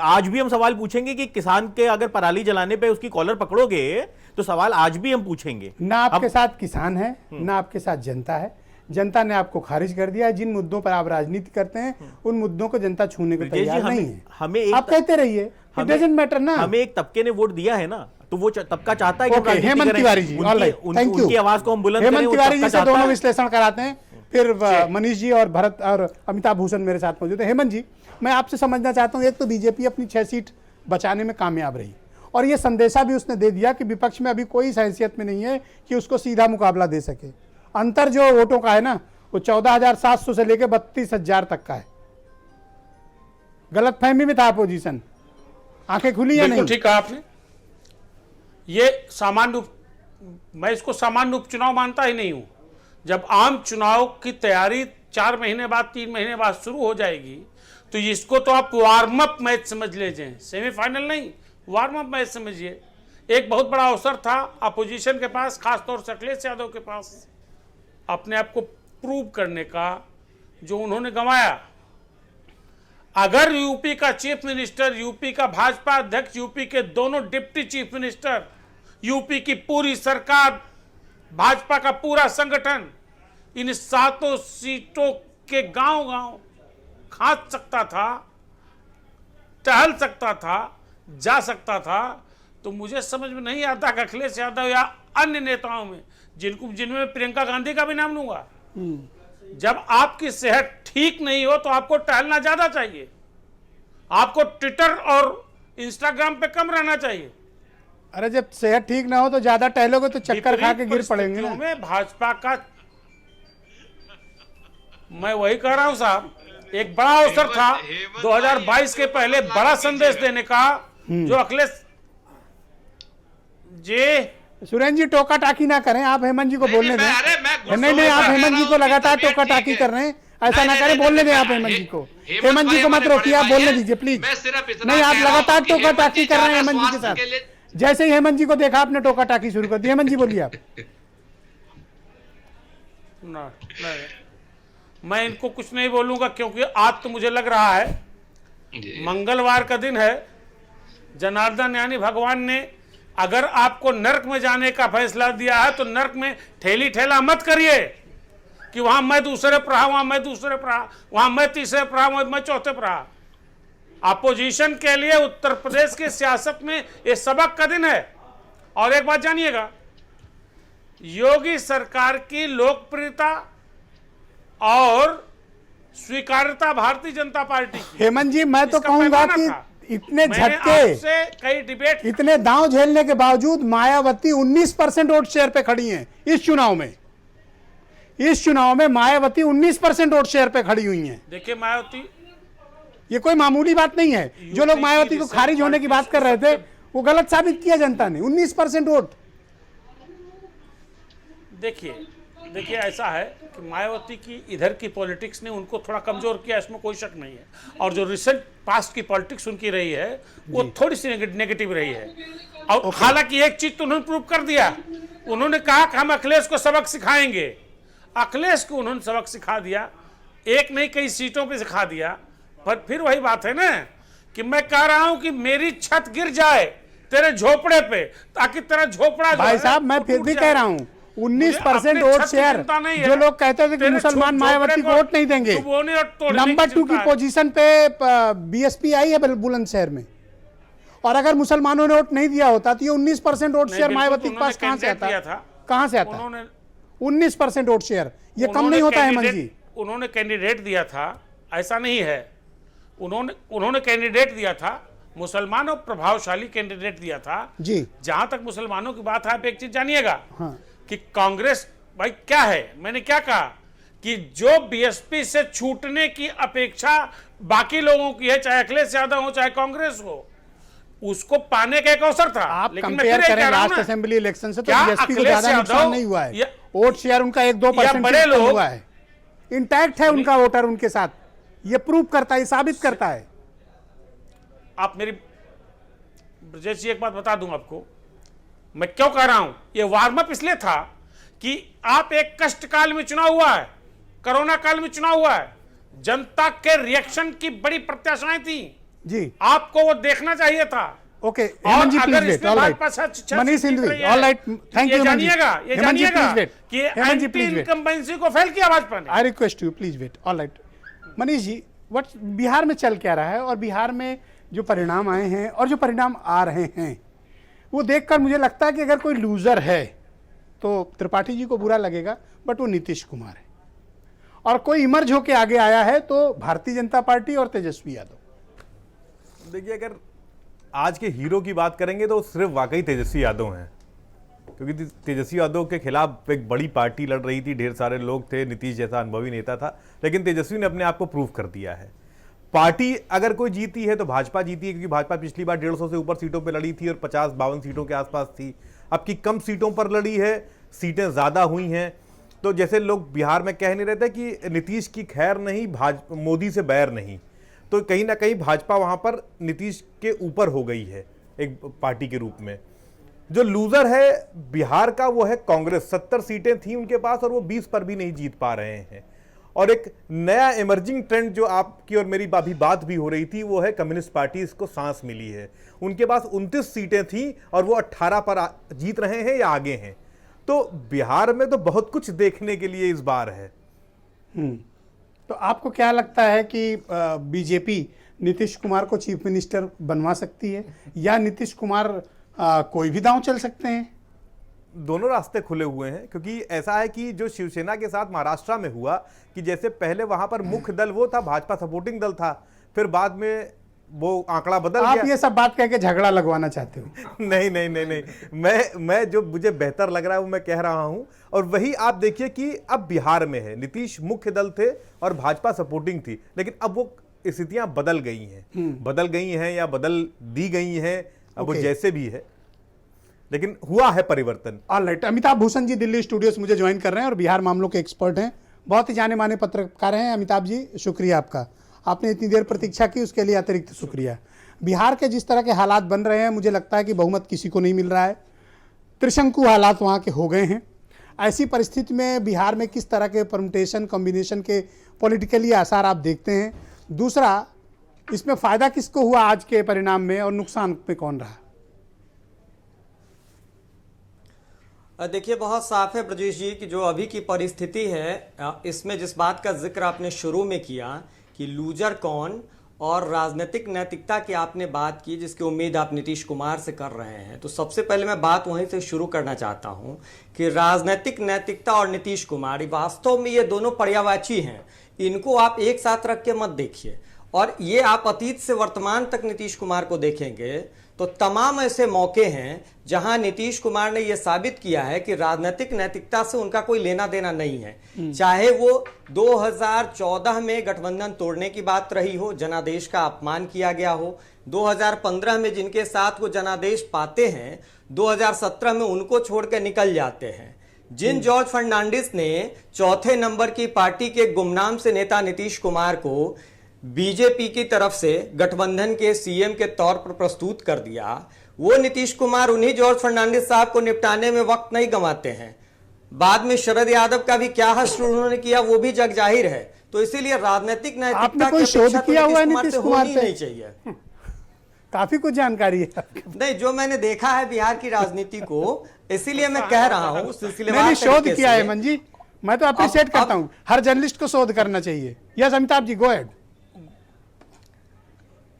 Speaker 11: आज भी हम सवाल पूछेंगे कि किसान के अगर पराली जलाने पे उसकी कॉलर पकड़ोगे तो सवाल आज भी हम पूछेंगे।
Speaker 1: ना आपके साथ किसान है, ना आपके साथ जनता है। जनता ने आपको खारिज कर दिया है। जिन मुद्दों पर आप राजनीति करते हैं, उन मुद्दों को जनता छूने को तैयार नहीं है।
Speaker 11: हमें
Speaker 1: आप कहते रहिए, इट डजंट मैटर ना।
Speaker 11: हमें एक तबके ने वोट दिया है ना, तो वो तबका चाहता है कि
Speaker 1: हेमंत तिवारी जी,
Speaker 11: उनकी आवाज को हम बुलंद करें।
Speaker 1: हेमंत तिवारी जी से दोनों विश्लेषण कराते हैं, फिर मनीष जी और भरत और अमिताभ भूषण मेरे साथ मौजूद है। हेमंत जी, मैं आपसे समझना चाहता हूँ, एक तो बीजेपी अपनी 6 सीट बचाने में कामयाब रही, और ये संदेशा भी उसने दे दिया कि विपक्ष में अभी कोई हैसियत में नहीं है कि उसको सीधा मुकाबला दे सके। अंतर जो वोटों का है ना, वो 14,700 से लेकर 32,000 तक का है। गलतफहमी में था अपोजिशन, आंखें खुली या नहीं?
Speaker 12: ठीक कहा आपने। ये सामान्य, मैं इसको सामान्य उपचुनाव मानता ही नहीं हूं। जब आम चुनाव की तैयारी 4 महीने बाद, 3 महीने बाद शुरू हो जाएगी, तो इसको तो आप वार्म अप मैच समझ लीजिए, सेमीफाइनल नहीं, वार्म अप मैच समझिए। एक बहुत बड़ा अवसर था अपोजिशन के पास, खासतौर से अखिलेश यादव के पास, अपने आप को प्रूव करने का, जो उन्होंने गंवाया। अगर यूपी का चीफ मिनिस्टर, यूपी का भाजपा अध्यक्ष, यूपी के दोनों डिप्टी चीफ मिनिस्टर, यूपी की पूरी सरकार, भाजपा का पूरा संगठन इन 7 सीटों के गांव-गांव खांच सकता था, टहल सकता था, जा सकता था, तो मुझे समझ में नहीं आता कि अखिलेश यादव या अन्य नेताओं में, जिनमें प्रियंका गांधी का भी नाम लूंगा, जब आपकी सेहत ठीक नहीं हो तो आपको टहलना ज्यादा चाहिए। आपको ट्विटर और इंस्टाग्राम पे कम रहना चाहिए।
Speaker 1: अरे जब सेहत ठीक ना हो तो ज्यादा टहलोगे तो चक्कर खा के गिर पड़ेंगे ना।
Speaker 12: में भाजपा का, मैं वही कह रहा हूं साहब, एक बड़ा अवसर था 2022 के पहले बड़ा संदेश देने का, जो अखिलेश जी।
Speaker 1: सुरेंद्र जी टोका टाकी ना करें, आप हेमंत जी को बोलने दें। नहीं, आप हेमंत जी को लगातार टोका टाकी कर रहे हैं, ऐसा ना करें, बोलने दें आप हेमंत जी को। हेमंत जी को मत रोकिए, आप बोलने दीजिए प्लीज। नहीं, आप लगातार टोका टाकी कर रहे हैं हेमंत जी के साथ। जैसे ही हेमंत जी को देखा आपने टोका टाकी शुरू कर दी। हेमंत जी बोलिए आप।
Speaker 12: मैं इनको कुछ नहीं बोलूंगा, क्योंकि आज तो मुझे लग रहा है मंगलवार का दिन है। जनार्दन यानी भगवान ने अगर आपको नरक में जाने का फैसला दिया है तो नरक में ठेली ठेला मत करिए कि वहां मैं दूसरे पर रहा, वहां मैं दूसरे पर रहा, वहां मैं तीसरे पर रहा, मैं चौथे पर रहा। अपोजिशन के लिए उत्तर प्रदेश की सियासत में ये सबक का दिन है। और एक बात जानिएगा, योगी सरकार की लोकप्रियता और स्वीकार्यता भारतीय जनता पार्टी की,
Speaker 1: हेमंत जी मैं तो
Speaker 12: इसका
Speaker 1: कहूंगा
Speaker 12: पैमाना
Speaker 1: कि
Speaker 12: था।
Speaker 1: इतने
Speaker 12: मैंने
Speaker 1: झटके,
Speaker 12: आपसे कई डिबेट,
Speaker 1: इतने दांव झेलने के बावजूद मायावती 19% वोट शेयर पे खड़ी हैं इस चुनाव में। इस चुनाव में मायावती 19% वोट शेयर पे खड़ी हुई हैं।
Speaker 12: देखिए मायावती,
Speaker 1: ये कोई मामूली बात नहीं है। जो लोग मायावती को खारिज होने की बात कर रहे थे वो गलत साबित किया जनता ने। 19% वोट।
Speaker 12: देखिए ऐसा है कि मायावती की इधर की पॉलिटिक्स ने उनको थोड़ा कमजोर किया, इसमें कोई शक नहीं है। और जो रिसेंट पास्ट की पॉलिटिक्स उनकी रही है वो थोड़ी सी नेगेटिव रही है। और हालांकि एक चीज तो उन्होंने प्रूव कर दिया, उन्होंने कहा कि हम अखिलेश को सबक सिखाएंगे। अखिलेश को उन्होंने सबक सिखा दिया, एक नहीं कई सीटों पे सिखा दिया। पर फिर वही बात है ना कि मैं कह रहा हूं कि मेरी छत गिर जाए तेरे झोपड़े पे, ताकि तेरा झोपड़ा
Speaker 1: भाई साहब मैं फिर भी कह रहा हूं 19% वोट शेयर। जो लोग कहते थे कि मुसलमान मायावती को वोट नहीं देंगे, नंबर 2 की पोजीशन पे बीएसपी आई है बुलंदशहर में। और अगर मुसलमानों ने वोट नहीं दिया होता तो ये 19% वोट शेयर मायावती के पास कहां से आता? कहां से आता? 19% वोट शेयर, ये कम नहीं होता है हेमंत जी।
Speaker 12: उन्होंने कैंडिडेट दिया था, ऐसा नहीं है। उन्होंने कैंडिडेट दिया था, मुसलमान और प्रभावशाली कैंडिडेट दिया था
Speaker 1: जी।
Speaker 12: जहां तक मुसलमानों की बात है, आप एक चीज जानिएगा
Speaker 1: हाँ।
Speaker 12: कि कांग्रेस भाई क्या है, मैंने क्या कहा कि जो बीएसपी से छूटने की अपेक्षा बाकी लोगों की है, चाहे अखिलेश यादव हो चाहे कांग्रेस हो, उसको पाने का एक अवसर था।
Speaker 1: आप
Speaker 12: लेकिन
Speaker 1: कंपेयर करें लास्ट असेंबली इलेक्शन से तो बीएसपी को ज्यादा नुकसान नहीं हुआ है। वोट शेयर उनका 1-2%
Speaker 12: बड़े लोग
Speaker 1: हुआ है, इंटैक्ट है उनका वोटर उनके साथ। ये प्रूव करता है, साबित करता है।
Speaker 12: आप मेरी ब्रजेश जी एक बात बता दूं आपको, मैं क्यों कह रहा हूं, ये वार्म अप इसलिए था कि आप एक कष्ट काल में चुनाव हुआ है, कोरोना काल में चुनाव हुआ है, जनता के रिएक्शन की बड़ी प्रत्याशाएं थी
Speaker 1: जी,
Speaker 12: आपको वो देखना चाहिए था।
Speaker 1: Okay Hemant ji please wait. Alright Manish Singhvi, alright thank you.
Speaker 12: जानिएगा कि
Speaker 1: Hemant ji please wait.
Speaker 12: Incumbency को फेल किया भाजपा ने।
Speaker 1: I request you please wait. Alright Manish ji, what Bihar में चल क्या रहा है और बिहार में जो परिणाम आए हैं और जो परिणाम आ रहे हैं वो देखकर मुझे लगता है कि अगर कोई लूजर है तो त्रिपाठी जी को बुरा लगेगा, बट वो नीतीश कुमार है। और कोई इमर्ज होके आगे आया है तो भारतीय जनता पार्टी और तेजस्वी यादव।
Speaker 11: देखिए अगर आज के हीरो की बात करेंगे तो सिर्फ वाकई तेजस्वी यादव हैं, क्योंकि तेजस्वी यादव के खिलाफ एक बड़ी पार्टी लड़ रही थी, ढेर सारे लोग थे, नीतीश जैसा अनुभवी नेता था, लेकिन तेजस्वी ने अपने आप को प्रूव कर दिया है। पार्टी अगर कोई जीती है तो भाजपा जीती है, क्योंकि भाजपा पिछली बार 150 से ऊपर सीटों पर लड़ी थी और 50-52 सीटों के आसपास थी। अब की कम सीटों पर लड़ी है, सीटें ज़्यादा हुई हैं। तो जैसे लोग बिहार में कह नहीं रहे थे कि नीतीश की खैर नहीं, मोदी से बैर नहीं, तो कहीं ना कहीं भाजपा वहाँ पर नीतीश के ऊपर हो गई है एक पार्टी के रूप में। जो लूजर है बिहार का वो है कांग्रेस। 70 सीटें थी उनके पास और वो 20 पर भी नहीं जीत पा रहे हैं। और एक नया इमर्जिंग ट्रेंड जो आपकी और मेरी अभी बात भी हो रही थी वो है कम्युनिस्ट पार्टी, इसको सांस मिली है। उनके पास 29 सीटें थी और वो 18 पर जीत रहे हैं या आगे हैं। तो बिहार में तो बहुत कुछ देखने के लिए इस बार है।
Speaker 1: तो आपको क्या लगता है कि बीजेपी नीतीश कुमार को चीफ मिनिस्टर बनवा सकती है या नीतीश कुमार कोई भी दांव चल सकते हैं?
Speaker 11: दोनों रास्ते खुले हुए हैं, क्योंकि ऐसा है कि जो शिवसेना के साथ महाराष्ट्र में हुआ कि जैसे पहले वहां पर मुख्य दल वो था, भाजपा सपोर्टिंग दल था, फिर बाद में
Speaker 13: वो आंकड़ा बदल
Speaker 1: आप
Speaker 13: गया।
Speaker 1: ये सब बात कह के झगड़ा लगवाना चाहते हो?
Speaker 13: नहीं नहीं नहीं नहीं, मैं जो मुझे बेहतर लग रहा है वो मैं कह रहा हूं। और वही आप देखिए कि अब बिहार में है, नीतीश मुख्य दल थे और भाजपा सपोर्टिंग थी, लेकिन अब वो स्थितियां बदल गई हैं या बदल दी गई हैं, अब वो जैसे भी है, लेकिन हुआ है परिवर्तन।
Speaker 1: ऑलराइट, अमिताभ भूषण जी दिल्ली स्टूडियो से मुझे ज्वाइन कर रहे हैं और बिहार मामलों के एक्सपर्ट हैं, बहुत ही जाने माने पत्रकार हैं। अमिताभ जी, शुक्रिया आपका, आपने इतनी देर प्रतीक्षा की, उसके लिए अतिरिक्त शुक्रिया। बिहार के जिस तरह के हालात बन रहे हैं, मुझे लगता है कि बहुमत किसी को नहीं मिल रहा है, त्रिशंकु हालात वहाँ के हो गए हैं। ऐसी परिस्थिति में बिहार में किस तरह के परमुटेशन कॉम्बिनेशन के पॉलिटिकली आसार आप देखते हैं? दूसरा, इसमें फ़ायदा किसको हुआ आज के परिणाम में और नुकसान में कौन रहा?
Speaker 14: देखिए, बहुत साफ है ब्रजेश जी कि जो अभी की परिस्थिति है, इसमें जिस बात का जिक्र आपने शुरू में किया कि लूजर कौन और राजनीतिक नैतिकता की आपने बात की, जिसकी उम्मीद आप नीतीश कुमार से कर रहे हैं, तो सबसे पहले मैं बात वहीं से शुरू करना चाहता हूं कि राजनीतिक नैतिकता और नीतीश कुमार वास्तव में ये दोनों पर्यायवाची हैं। इनको आप एक साथ रख के मत देखिए। और ये आप अतीत से वर्तमान तक नीतीश कुमार को देखेंगे तो तमाम ऐसे मौके हैं जहां नीतीश कुमार ने यह साबित किया है कि राजनीतिक नैतिकता से उनका कोई लेना देना नहीं है। चाहे वो 2014 में गठबंधन तोड़ने की बात रही हो, जनादेश का अपमान किया गया हो, 2015 में जिनके साथ वो जनादेश पाते हैं, 2017 में उनको छोड़ के निकल जाते हैं। जिन जॉर्ज फर्नांडिस ने चौथे नंबर की पार्टी के गुमनाम से नेता नीतीश कुमार को बीजेपी की तरफ से गठबंधन के सीएम के तौर पर प्रस्तुत कर दिया, वो नीतीश कुमार उन्हीं जॉर्ज फर्नांडिस साहब को निपटाने में वक्त नहीं गंवाते हैं। बाद में शरद यादव का भी क्या हश्र उन्होंने किया वो भी जग जाहिर है। तो इसीलिए राजनीतिक नैतिकता
Speaker 1: कोई शोध किया हुआ है नीतीश कुमार पे?
Speaker 14: नहीं चाहिए।
Speaker 1: काफी कुछ जानकारी है
Speaker 14: नहीं, जो मैंने देखा है बिहार की राजनीति को, इसीलिए मैं कह रहा हूं
Speaker 1: मैंने शोध किया है मन जी, मैं तो अप्रिशिएट करता हूं, हर जर्नलिस्ट को शोध करना चाहिए। Yes Amitabh ji, go ahead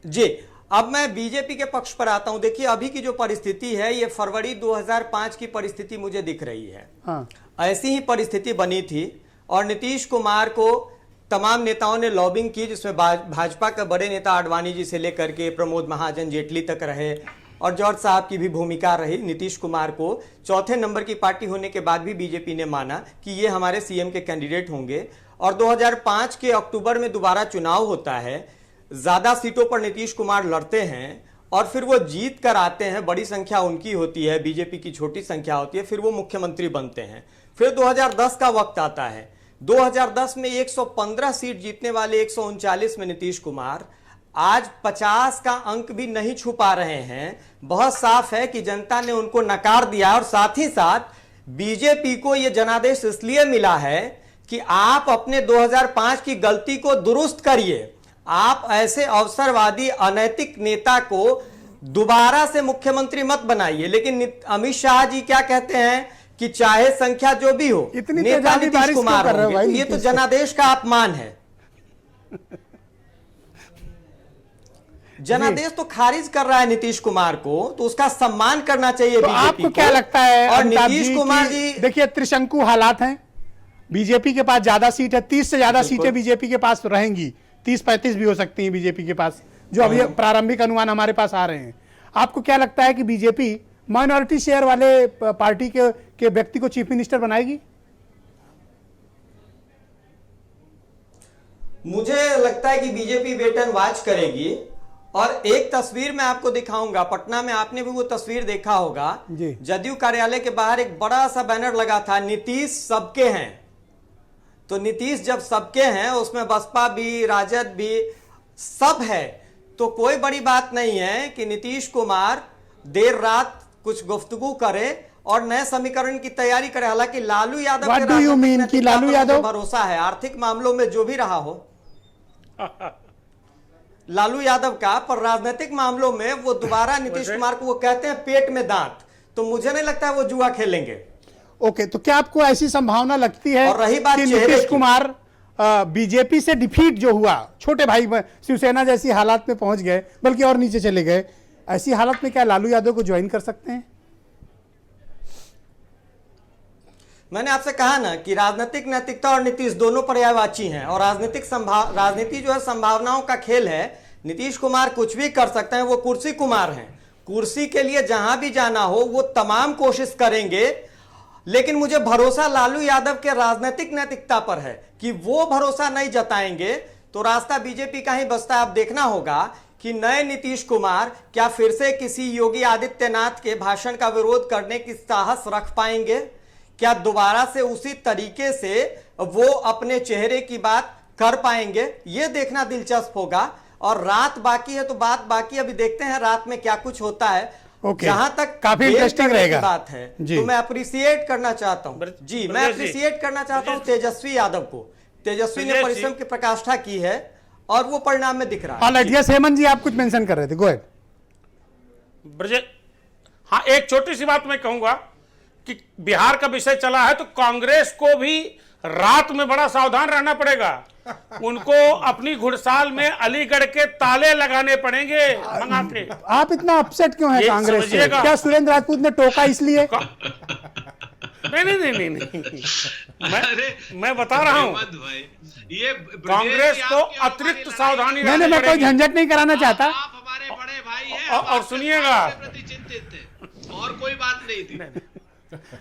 Speaker 14: जी। अब मैं बीजेपी के पक्ष पर आता हूं। देखिए, अभी की जो परिस्थिति है ये फरवरी 2005 की परिस्थिति मुझे दिख रही है।
Speaker 1: हाँ।
Speaker 14: ऐसी ही परिस्थिति बनी थी और नीतीश कुमार को तमाम नेताओं ने लॉबिंग की, जिसमें भाजपा के बड़े नेता आडवाणी जी से लेकर के प्रमोद महाजन, जेटली तक रहे और जॉर्ज साहब की भी भूमिका रही। नीतीश कुमार को चौथे नंबर की पार्टी होने के बाद भी बीजेपी ने माना कि ये हमारे सीएम के कैंडिडेट होंगे। और 2005 के अक्टूबर में दोबारा चुनाव होता है, ज्यादा सीटों पर नीतीश कुमार लड़ते हैं और फिर वो जीत कर आते हैं। बड़ी संख्या उनकी होती है, बीजेपी की छोटी संख्या होती है, फिर वो मुख्यमंत्री बनते हैं। फिर 2010 का वक्त आता है। 2010 में 115 सीट जीतने वाले 139 में नीतीश कुमार आज 50 का अंक भी नहीं छू पा रहे हैं। बहुत साफ है कि जनता ने उनको नकार दिया और साथ ही साथ बीजेपी को यह जनादेश इसलिए मिला है कि आप अपने 2005 की गलती को दुरुस्त करिए। आप ऐसे अवसरवादी अनैतिक नेता को दोबारा से मुख्यमंत्री मत बनाइए। लेकिन अमित शाह जी क्या कहते हैं कि चाहे संख्या जो भी हो, नेता नीतीश कुमार होंगे। ये तो जनादेश का अपमान है। जनादेश तो खारिज कर रहा है नीतीश कुमार को, तो उसका सम्मान करना चाहिए
Speaker 1: तो
Speaker 14: बीजेपी
Speaker 1: आपको क्या लगता है
Speaker 14: और नीतीश कुमार जी?
Speaker 1: देखिए, त्रिशंकु हालात हैं, बीजेपी के पास ज्यादा सीट है, 30 से ज्यादा सीटें बीजेपी के पास रहेंगी, 30-35 भी हो सकती हैं बीजेपी के पास, जो अभी प्रारंभिक अनुमान हमारे पास आ रहे हैं। आपको क्या लगता है कि बीजेपी माइनॉरिटी शेयर वाले पार्टी के व्यक्ति को चीफ मिनिस्टर बनाएगी?
Speaker 14: मुझे लगता है कि बीजेपी वेट एंड वॉच करेगी। और एक तस्वीर मैं आपको दिखाऊंगा, पटना में आपने भी वो तस्वीर देखा होगा, जदयू कार्यालय के बाहर एक बड़ा सा बैनर लगा था, नीतीश सबके हैं। तो नीतीश जब सबके हैं, उसमें बसपा भी, राजद भी, सब है, तो कोई बड़ी बात नहीं है कि नीतीश कुमार देर रात कुछ गुफ्तगू करे और नए समीकरण की तैयारी करे। हालांकि Lalu Yadav
Speaker 1: What do you mean कि लालू यादव?
Speaker 14: भरोसा है आर्थिक मामलों में जो भी रहा हो लालू यादव का, पर राजनीतिक मामलों में वो दोबारा नीतीश कुमार को वो कहते हैं पेट में दांत। तो मुझे नहीं लगता है वो जुआ खेलेंगे।
Speaker 1: ओके, तो क्या आपको ऐसी संभावना लगती है
Speaker 14: और रही बात
Speaker 1: कि नीतीश कुमार बीजेपी से डिफीट जो हुआ, छोटे भाई शिवसेना जैसी हालात में पहुंच गए, बल्कि और नीचे चले गए, ऐसी हालत में क्या लालू यादव को ज्वाइन कर सकते हैं?
Speaker 14: मैंने आपसे कहा ना कि राजनीतिक नैतिकता और नीतीश दोनों पर्यायवाची हैं और राजनीति जो है संभावनाओं का खेल है। नीतीश कुमार कुछ भी कर सकते हैं, वो कुर्सी कुमार हैं। कुर्सी के लिए जहां भी जाना हो वो तमाम कोशिश करेंगे, लेकिन मुझे भरोसा लालू यादव के राजनीतिक नैतिकता पर है कि वो भरोसा नहीं जताएंगे तो रास्ता बीजेपी का ही बचता है। अब देखना होगा कि नए नीतीश कुमार क्या फिर से किसी योगी आदित्यनाथ के भाषण का विरोध करने की साहस रख पाएंगे, क्या दोबारा से उसी तरीके से वो अपने चेहरे की बात कर पाएंगे, ये देखना दिलचस्प होगा। और रात बाकी है तो बात बाकी, अभी देखते हैं रात में क्या कुछ होता है। जहां तक
Speaker 1: काफी इंटरेस्टिंग रहेगा
Speaker 14: बात है तो मैं अप्रिशिएट करना चाहता हूं जी, मैं अप्रिशिएट करना चाहता हूं तेजस्वी यादव को। तेजस्वी ने परिश्रम की प्रकाष्ठा की है और वो परिणाम में दिख रहा है।
Speaker 1: यस हेमंत जी, आप कुछ मेंशन कर रहे थे, गो अहेड।
Speaker 12: हाँ, एक छोटी सी बात मैं कहूंगा कि बिहार का विषय चला है तो कांग्रेस को भी रात में बड़ा सावधान रहना पड़ेगा। उनको अपनी घुड़साल में अलीगढ़ के ताले लगाने पड़ेंगे मंगा के।
Speaker 1: आप इतना अपसेट क्यों हैं कांग्रेस से? क्या सुरेंद्र राजपूत ने टोका इसलिए?
Speaker 12: नहीं। मैं बता रहा हूँ ये कांग्रेस को अतिरिक्त सावधानी।
Speaker 1: नहीं, मैं कोई झंझट नहीं कराना चाहता।
Speaker 10: आप हमारे बड़े भाई हैं
Speaker 12: और सुनिएगा,
Speaker 10: प्रति चिंतित थे और कोई बात नहीं थी।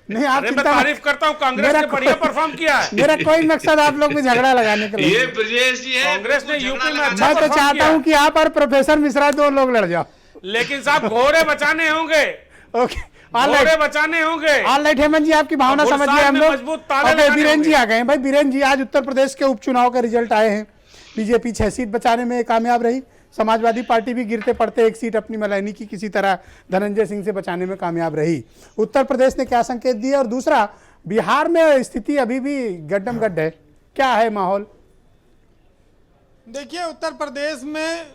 Speaker 1: नहीं, आप
Speaker 12: मैं तारीफ करता हूँ, कांग्रेस ने बढ़िया परफॉर्म किया है।
Speaker 1: मेरा कोई मकसद आप लोग में झगड़ा लगाने का नहीं।
Speaker 10: ये ब्रजेश जी है,
Speaker 12: कांग्रेस ने यूपी में अच्छा
Speaker 1: मैं तो चाहता हूँ कि आप और प्रोफेसर मिश्रा दो लोग लड़ जाओ।
Speaker 12: लेकिन साहब घोड़े बचाने होंगे।
Speaker 1: ओके,
Speaker 12: घोड़े बचाने होंगे।
Speaker 1: ऑलराइट हेमंत जी, आपकी भावना समझिए हम लोग। बीरेन जी आ गए हैं। भाई बीरेन जी, आज उत्तर प्रदेश के उपचुनाव का रिजल्ट आए हैं। बीजेपी 6 सीट बचाने में कामयाब रही, समाजवादी पार्टी भी गिरते पड़ते 1 सीट अपनी मलाइनी की किसी तरह धनंजय सिंह से बचाने में कामयाब रही। उत्तर प्रदेश ने क्या संकेत दिए? और दूसरा, बिहार में स्थिति अभी भी गड्ढम गड्ढ है, क्या है माहौल?
Speaker 15: देखिए, उत्तर प्रदेश में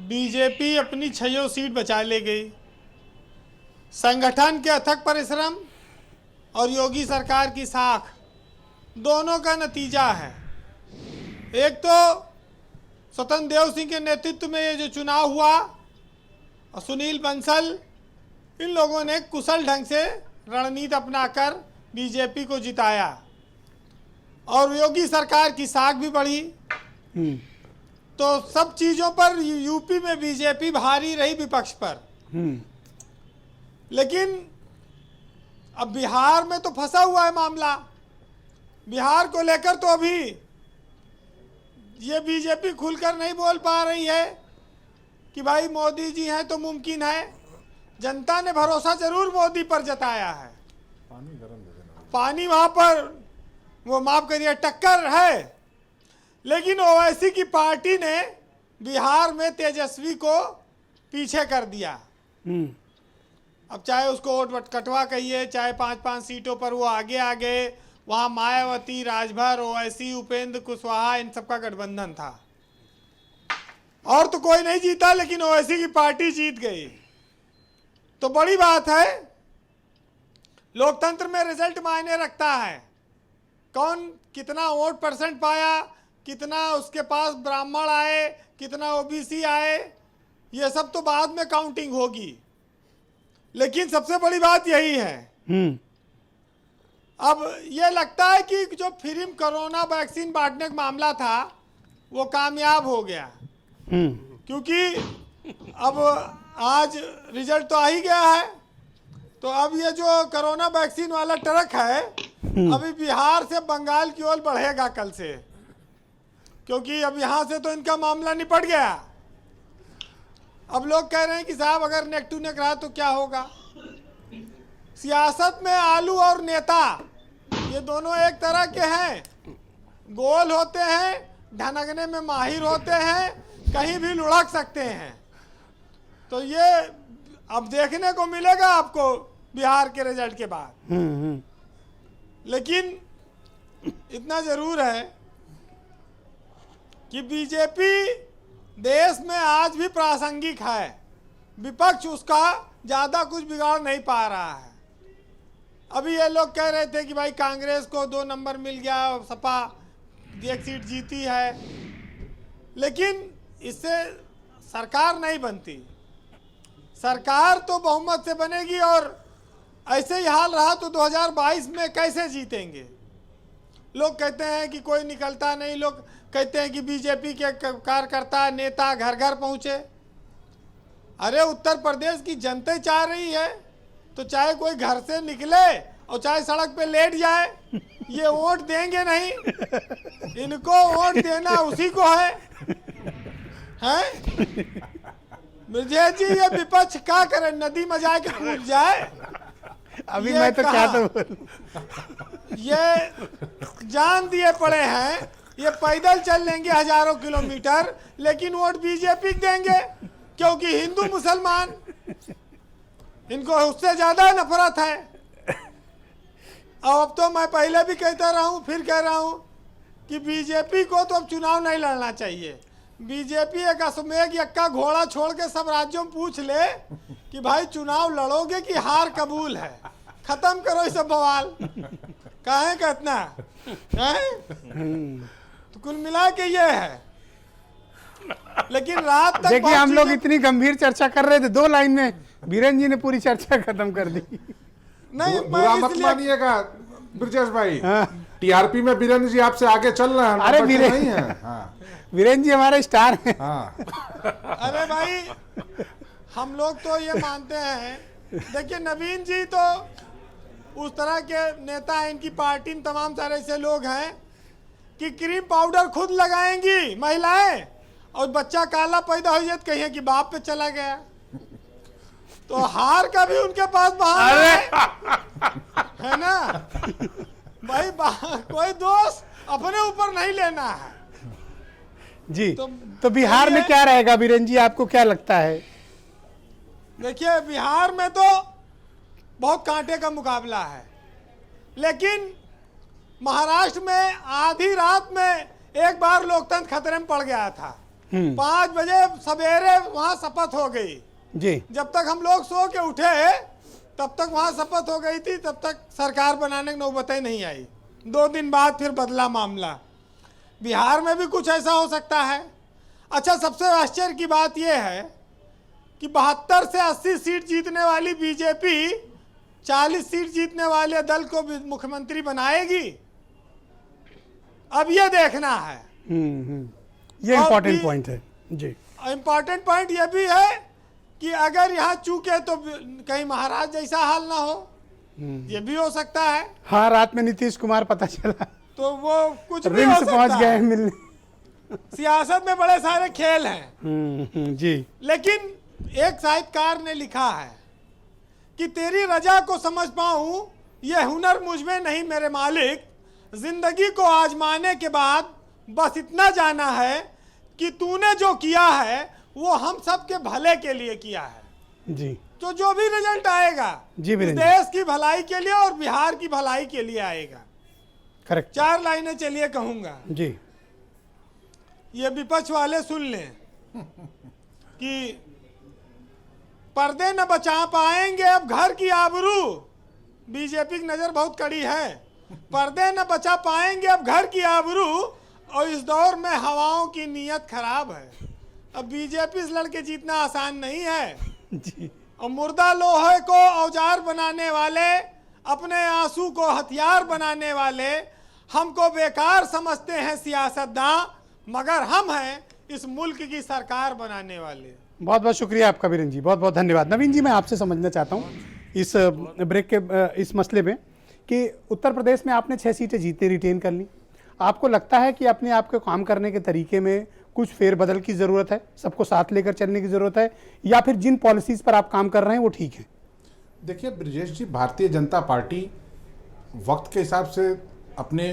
Speaker 15: बीजेपी अपनी 6 सीट बचा ले गई। संगठन के अथक परिश्रम और योगी सरकार की साख, दोनों का नतीजा है। एक तो स्वतंत्र देव सिंह के नेतृत्व में ये जो चुनाव हुआ और सुनील बंसल, इन लोगों ने कुशल ढंग से रणनीति अपनाकर बीजेपी को जिताया और योगी सरकार की साख भी बढ़ी। तो सब चीज़ों पर यूपी में बीजेपी भारी रही विपक्ष पर। लेकिन अब बिहार में तो फंसा हुआ है मामला। बिहार को लेकर तो अभी ये बीजेपी खुलकर नहीं बोल पा रही है कि भाई मोदी जी हैं तो मुमकिन है। जनता ने भरोसा जरूर मोदी पर जताया है। पानी वहां पर वो माफ करिए टक्कर है, लेकिन ओवैसी की पार्टी ने बिहार में तेजस्वी को पीछे कर दिया। अब चाहे उसको वोट कटवा कहिए, चाहे 5-5 सीटों पर वो आगे आ गए। वहाँ मायावती, राजभर, ओवैसी, उपेंद्र कुशवाहा, इन सबका गठबंधन था और तो कोई नहीं जीता, लेकिन ओवैसी की पार्टी जीत गई। तो बड़ी बात है, लोकतंत्र में रिजल्ट मायने रखता है। कौन कितना वोट % पाया, कितना उसके पास ब्राह्मण आए, कितना ओबीसी आए, ये सब तो बाद में काउंटिंग होगी। लेकिन सबसे बड़ी बात यही है, अब ये लगता है कि जो फ्री कोरोना वैक्सीन बांटने का मामला था वो कामयाब हो गया, क्योंकि अब आज रिजल्ट तो आ ही गया है। तो अब ये जो कोरोना वैक्सीन वाला ट्रक है अभी बिहार से बंगाल की ओर बढ़ेगा कल से, क्योंकि अब यहाँ से तो इनका मामला निपट गया। अब लोग कह रहे हैं कि साहब अगर नेक टू नेक रहा तो क्या होगा। सियासत में आलू और नेता ये दोनों एक तरह के हैं, गोल होते हैं, ढनकने में माहिर होते हैं, कहीं भी लुढ़क सकते हैं। तो ये अब देखने को मिलेगा आपको बिहार के रिजल्ट के बाद। लेकिन इतना जरूर है कि बीजेपी देश में आज भी प्रासंगिक है, विपक्ष उसका ज्यादा कुछ बिगाड़ नहीं पा रहा है। अभी ये लोग कह रहे थे कि भाई कांग्रेस को 2 नंबर मिल गया, सपा 1 सीट जीती है, लेकिन इससे सरकार नहीं बनती। सरकार तो बहुमत से बनेगी और ऐसे ही हाल रहा तो 2022 में कैसे जीतेंगे। लोग कहते हैं कि कोई निकलता नहीं, लोग कहते हैं कि बीजेपी के कार्यकर्ता नेता घर घर पहुंचे। अरे उत्तर प्रदेश की जनता चाह रही है तो चाहे कोई घर से निकले और चाहे सड़क पे लेट जाए, ये वोट देंगे नहीं। इनको वोट देना उसी को है, हैं? ब्रजेश जी ये विपक्ष क्या करे, नदी में जाके कूद जाए?
Speaker 1: अभी मैं तो क्या तो
Speaker 15: ये जान दिए पड़े हैं, ये पैदल चल लेंगे हजारों किलोमीटर, लेकिन वोट बीजेपी देंगे क्योंकि हिंदू मुसलमान इनको उससे ज्यादा नफरत है। अब तो मैं पहले भी कहता रहा हूं, फिर कह रहा हूं कि बीजेपी को तो अब चुनाव नहीं लड़ना चाहिए। बीजेपी एक अश्वमेध यक्का घोड़ा छोड़ के सब राज्यों में पूछ ले कि भाई चुनाव लड़ोगे कि हार कबूल है, खत्म करो ये सब बवाल। काहे का इतना तो कुल मिला के ये है। लेकिन रात तक
Speaker 1: देखिए हम लोग इतनी गंभीर चर्चा कर रहे थे, 2 लाइन में बीरेन जी ने पूरी चर्चा खत्म कर दी।
Speaker 15: नहीं
Speaker 7: बुरा मत मानिएगा ब्रजेश भाई, टीआरपी में बीरेन जी आपसे आगे चल रहे हैं।
Speaker 1: अरे बीरेन
Speaker 7: नहीं है, हाँ।
Speaker 1: बीरेन जी हमारे स्टार हैं।
Speaker 7: हाँ।
Speaker 15: अरे भाई हम लोग तो ये मानते हैं, देखिए नवीन जी तो उस तरह के नेता हैं, इनकी पार्टी में तमाम सारे ऐसे लोग हैं कि क्रीम पाउडर खुद लगाएंगी महिलाएं, और बच्चा काला पैदा हो जाए तो कहिए कि बाप पे चला गया। तो हार का भी उनके पास बहाना है ना भाई। कोई दोष अपने ऊपर नहीं लेना है
Speaker 1: जी। तो बिहार में क्या रहेगा बीरेन जी, आपको क्या लगता है?
Speaker 15: देखिए बिहार में तो बहुत कांटे का मुकाबला है, लेकिन महाराष्ट्र में आधी रात में एक बार लोकतंत्र खतरे में पड़ गया था। 5 बजे सवेरे वहां शपथ हो गई
Speaker 1: जी।
Speaker 15: जब तक हम लोग सो के उठे तब तक वहां शपथ हो गई थी, तब तक सरकार बनाने की नौबत ही नहीं आई। 2 दिन बाद फिर बदला मामला। बिहार में भी कुछ ऐसा हो सकता है। अच्छा, सबसे आश्चर्य की बात यह है कि 72 से 80 सीट जीतने वाली बीजेपी 40 सीट जीतने वाले दल को मुख्यमंत्री बनाएगी। अब यह देखना है।
Speaker 1: ये इम्पोर्टेंट पॉइंट है जी।
Speaker 15: इम्पोर्टेंट पॉइंट यह भी है कि अगर यहाँ चूके तो कहीं महाराज जैसा हाल ना हो, ये भी हो सकता है।
Speaker 1: हाँ, रात में नीतीश कुमार पता चला
Speaker 15: तो वो कुछ भी हो सकता
Speaker 1: पहुंच गए
Speaker 15: है।
Speaker 1: मिलने।
Speaker 15: सियासत में बड़े सारे खेल हैं
Speaker 1: जी।
Speaker 15: लेकिन एक साहित्यकार ने लिखा है कि तेरी रजा को समझ पाऊं ये हुनर मुझ में नहीं मेरे मालिक, जिंदगी को आजमाने के बाद बस इतना जाना है कि तूने जो किया है वो हम सब के भले के लिए किया है
Speaker 1: जी।
Speaker 15: तो जो भी रिजल्ट आएगा
Speaker 1: जी
Speaker 15: इस देश की भलाई के लिए और बिहार की भलाई के लिए आएगा।
Speaker 1: करेक्ट।
Speaker 15: 4 लाइनें चलिए कहूंगा
Speaker 1: जी।
Speaker 15: ये विपक्ष वाले सुन लें कि पर्दे न बचा पाएंगे अब घर की आबरू। बीजेपी की नजर बहुत कड़ी है। पर्दे न बचा पाएंगे अब घर की आबरू, और इस दौर में हवाओं की नीयत खराब है। अब बीजेपी से लड़के जीतना आसान नहीं है
Speaker 1: जी।
Speaker 15: और मुर्दा लोहे को औजार बनाने वाले, अपने आंसू को हथियार बनाने वाले हमको बेकार समझते हैं सियासतदां, मगर हम हैं इस मुल्क की सरकार बनाने वाले।
Speaker 1: बहुत बहुत शुक्रिया आपका बीरेन जी, बहुत बहुत धन्यवाद। नवीन जी, मैं आपसे समझना चाहता हूँ इस ब्रेक के इस मसले में कि उत्तर प्रदेश में आपने 6 सीटें जीतने रिटेन कर ली। आपको लगता है कि अपने आप के काम करने के तरीके में कुछ फेरबदल की ज़रूरत है, सबको साथ लेकर चलने की ज़रूरत है, या फिर जिन पॉलिसीज़ पर आप काम कर रहे हैं वो ठीक है?
Speaker 7: देखिए ब्रजेश जी, भारतीय जनता पार्टी वक्त के हिसाब से अपने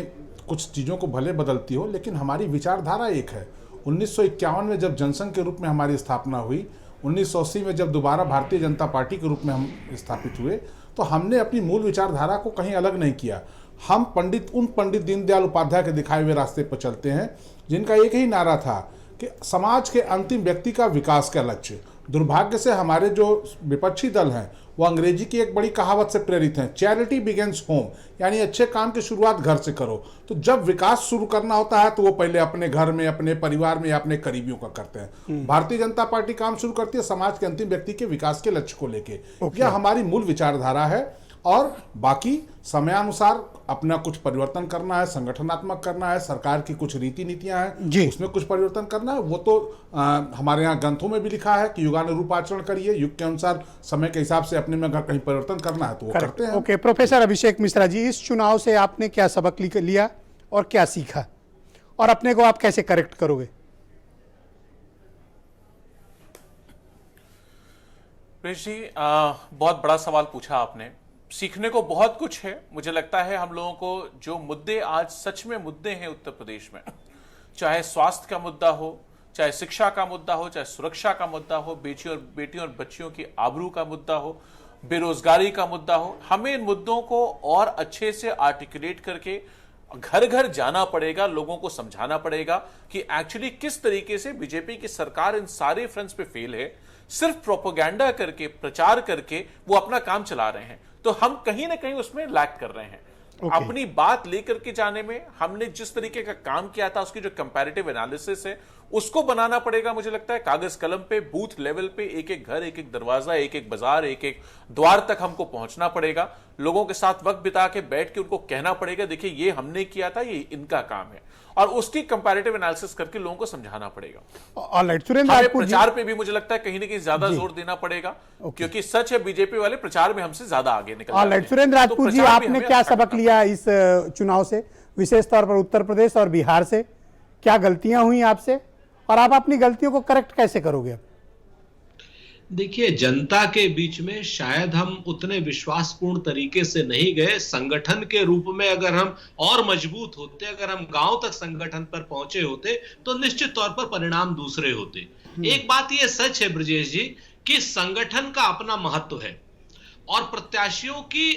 Speaker 7: कुछ चीज़ों को भले बदलती हो, लेकिन हमारी विचारधारा एक है। 1951 में जब जनसंघ के रूप में हमारी स्थापना हुई, 1980 में जब दोबारा भारतीय जनता पार्टी के रूप में हम स्थापित हुए, तो हमने अपनी मूल विचारधारा को कहीं अलग नहीं किया। हम पंडित दीनदयाल उपाध्याय के दिखाए हुए रास्ते पर चलते हैं, जिनका एक ही नारा था कि समाज के अंतिम व्यक्ति का विकास का लक्ष्य। दुर्भाग्य से हमारे जो विपक्षी दल हैं वो अंग्रेजी की एक बड़ी कहावत से प्रेरित हैं, चैरिटी बिगिंस होम, यानी अच्छे काम की शुरुआत घर से करो। तो जब विकास शुरू करना होता है तो वो पहले अपने घर में, अपने परिवार में या अपने करीबियों का करते हैं। भारतीय जनता पार्टी काम शुरू करती है समाज के अंतिम व्यक्ति के विकास के लक्ष्य को लेके। यह हमारी मूल विचारधारा है, और बाकी समयानुसार अपना कुछ परिवर्तन करना है, संगठनात्मक करना है, सरकार की कुछ रीति नीतियां
Speaker 1: जी।
Speaker 7: हैं उसमें कुछ परिवर्तन करना है, वो तो हमारे यहाँ ग्रंथों में भी लिखा है कि युगानुरूप आचरण करिए, युग के अनुसार समय के हिसाब से अपने में अगर कहीं परिवर्तन करना है तो वो करते हैं।
Speaker 1: ओके, प्रोफेसर अभिषेक मिश्रा जी, इस चुनाव से आपने क्या सबक लिया और क्या सीखा, और अपने को आप कैसे करेक्ट करोगे?
Speaker 8: प्रेष जी, बहुत बड़ा सवाल पूछा आपने। सीखने को बहुत कुछ है। मुझे लगता है हम लोगों को जो मुद्दे आज सच में मुद्दे हैं उत्तर प्रदेश में, चाहे स्वास्थ्य का मुद्दा हो, चाहे शिक्षा का मुद्दा हो, चाहे सुरक्षा का मुद्दा हो, बेटियों और बच्चियों की आबरू का मुद्दा हो, बेरोजगारी का मुद्दा हो, हमें इन मुद्दों को और अच्छे से आर्टिकुलेट करके घर घर जाना पड़ेगा, लोगों को समझाना पड़ेगा कि एक्चुअली किस तरीके से बीजेपी की सरकार इन सारे फ्रंट्स पे फेल है। सिर्फ प्रोपेगेंडा करके, प्रचार करके वो अपना काम चला रहे हैं, तो हम कहीं ना कहीं उसमें लैक कर रहे हैं। अपनी बात लेकर के जाने में हमने जिस तरीके का काम किया था, उसकी जो कंपैरेटिव एनालिसिस है उसको बनाना पड़ेगा। मुझे लगता है कागज कलम पे, बूथ लेवल पे, एक एक घर, एक एक दरवाजा, एक एक बाजार, एक एक द्वार तक हमको पहुंचना पड़ेगा। लोगों के साथ वक्त बिता के बैठ के उनको कहना पड़ेगा, देखिए ये हमने किया था, ये इनका काम है, और उसकी कंपैरेटिव एनालिसिस करके लोगों को समझाना पड़ेगा।
Speaker 1: ऑलराइट, सुरेंद्र
Speaker 8: हमें
Speaker 1: राजपूत जी,
Speaker 8: प्रचार पे भी मुझे लगता है कहीं ना कहीं ज्यादा जोर देना पड़ेगा, क्योंकि सच है बीजेपी वाले प्रचार में हमसे ज्यादा आगे निकल रहे हैं।
Speaker 1: ऑलराइट, सुरेंद्र राजपूत जी, आपने क्या सबक लिया इस चुनाव से, विशेष तौर पर उत्तर प्रदेश और बिहार से? क्या गलतियां हुई आपसे और आप अपनी गलतियों को करेक्ट कैसे करोगे?
Speaker 10: देखिए, जनता के बीच में शायद हम उतने विश्वासपूर्ण तरीके से नहीं गए। संगठन के रूप में अगर हम और मजबूत होते, अगर हम गांव तक संगठन पर पहुंचे होते, तो निश्चित तौर पर परिणाम दूसरे होते। एक बात ये सच है ब्रजेश जी कि संगठन का अपना महत्व है और प्रत्याशियों की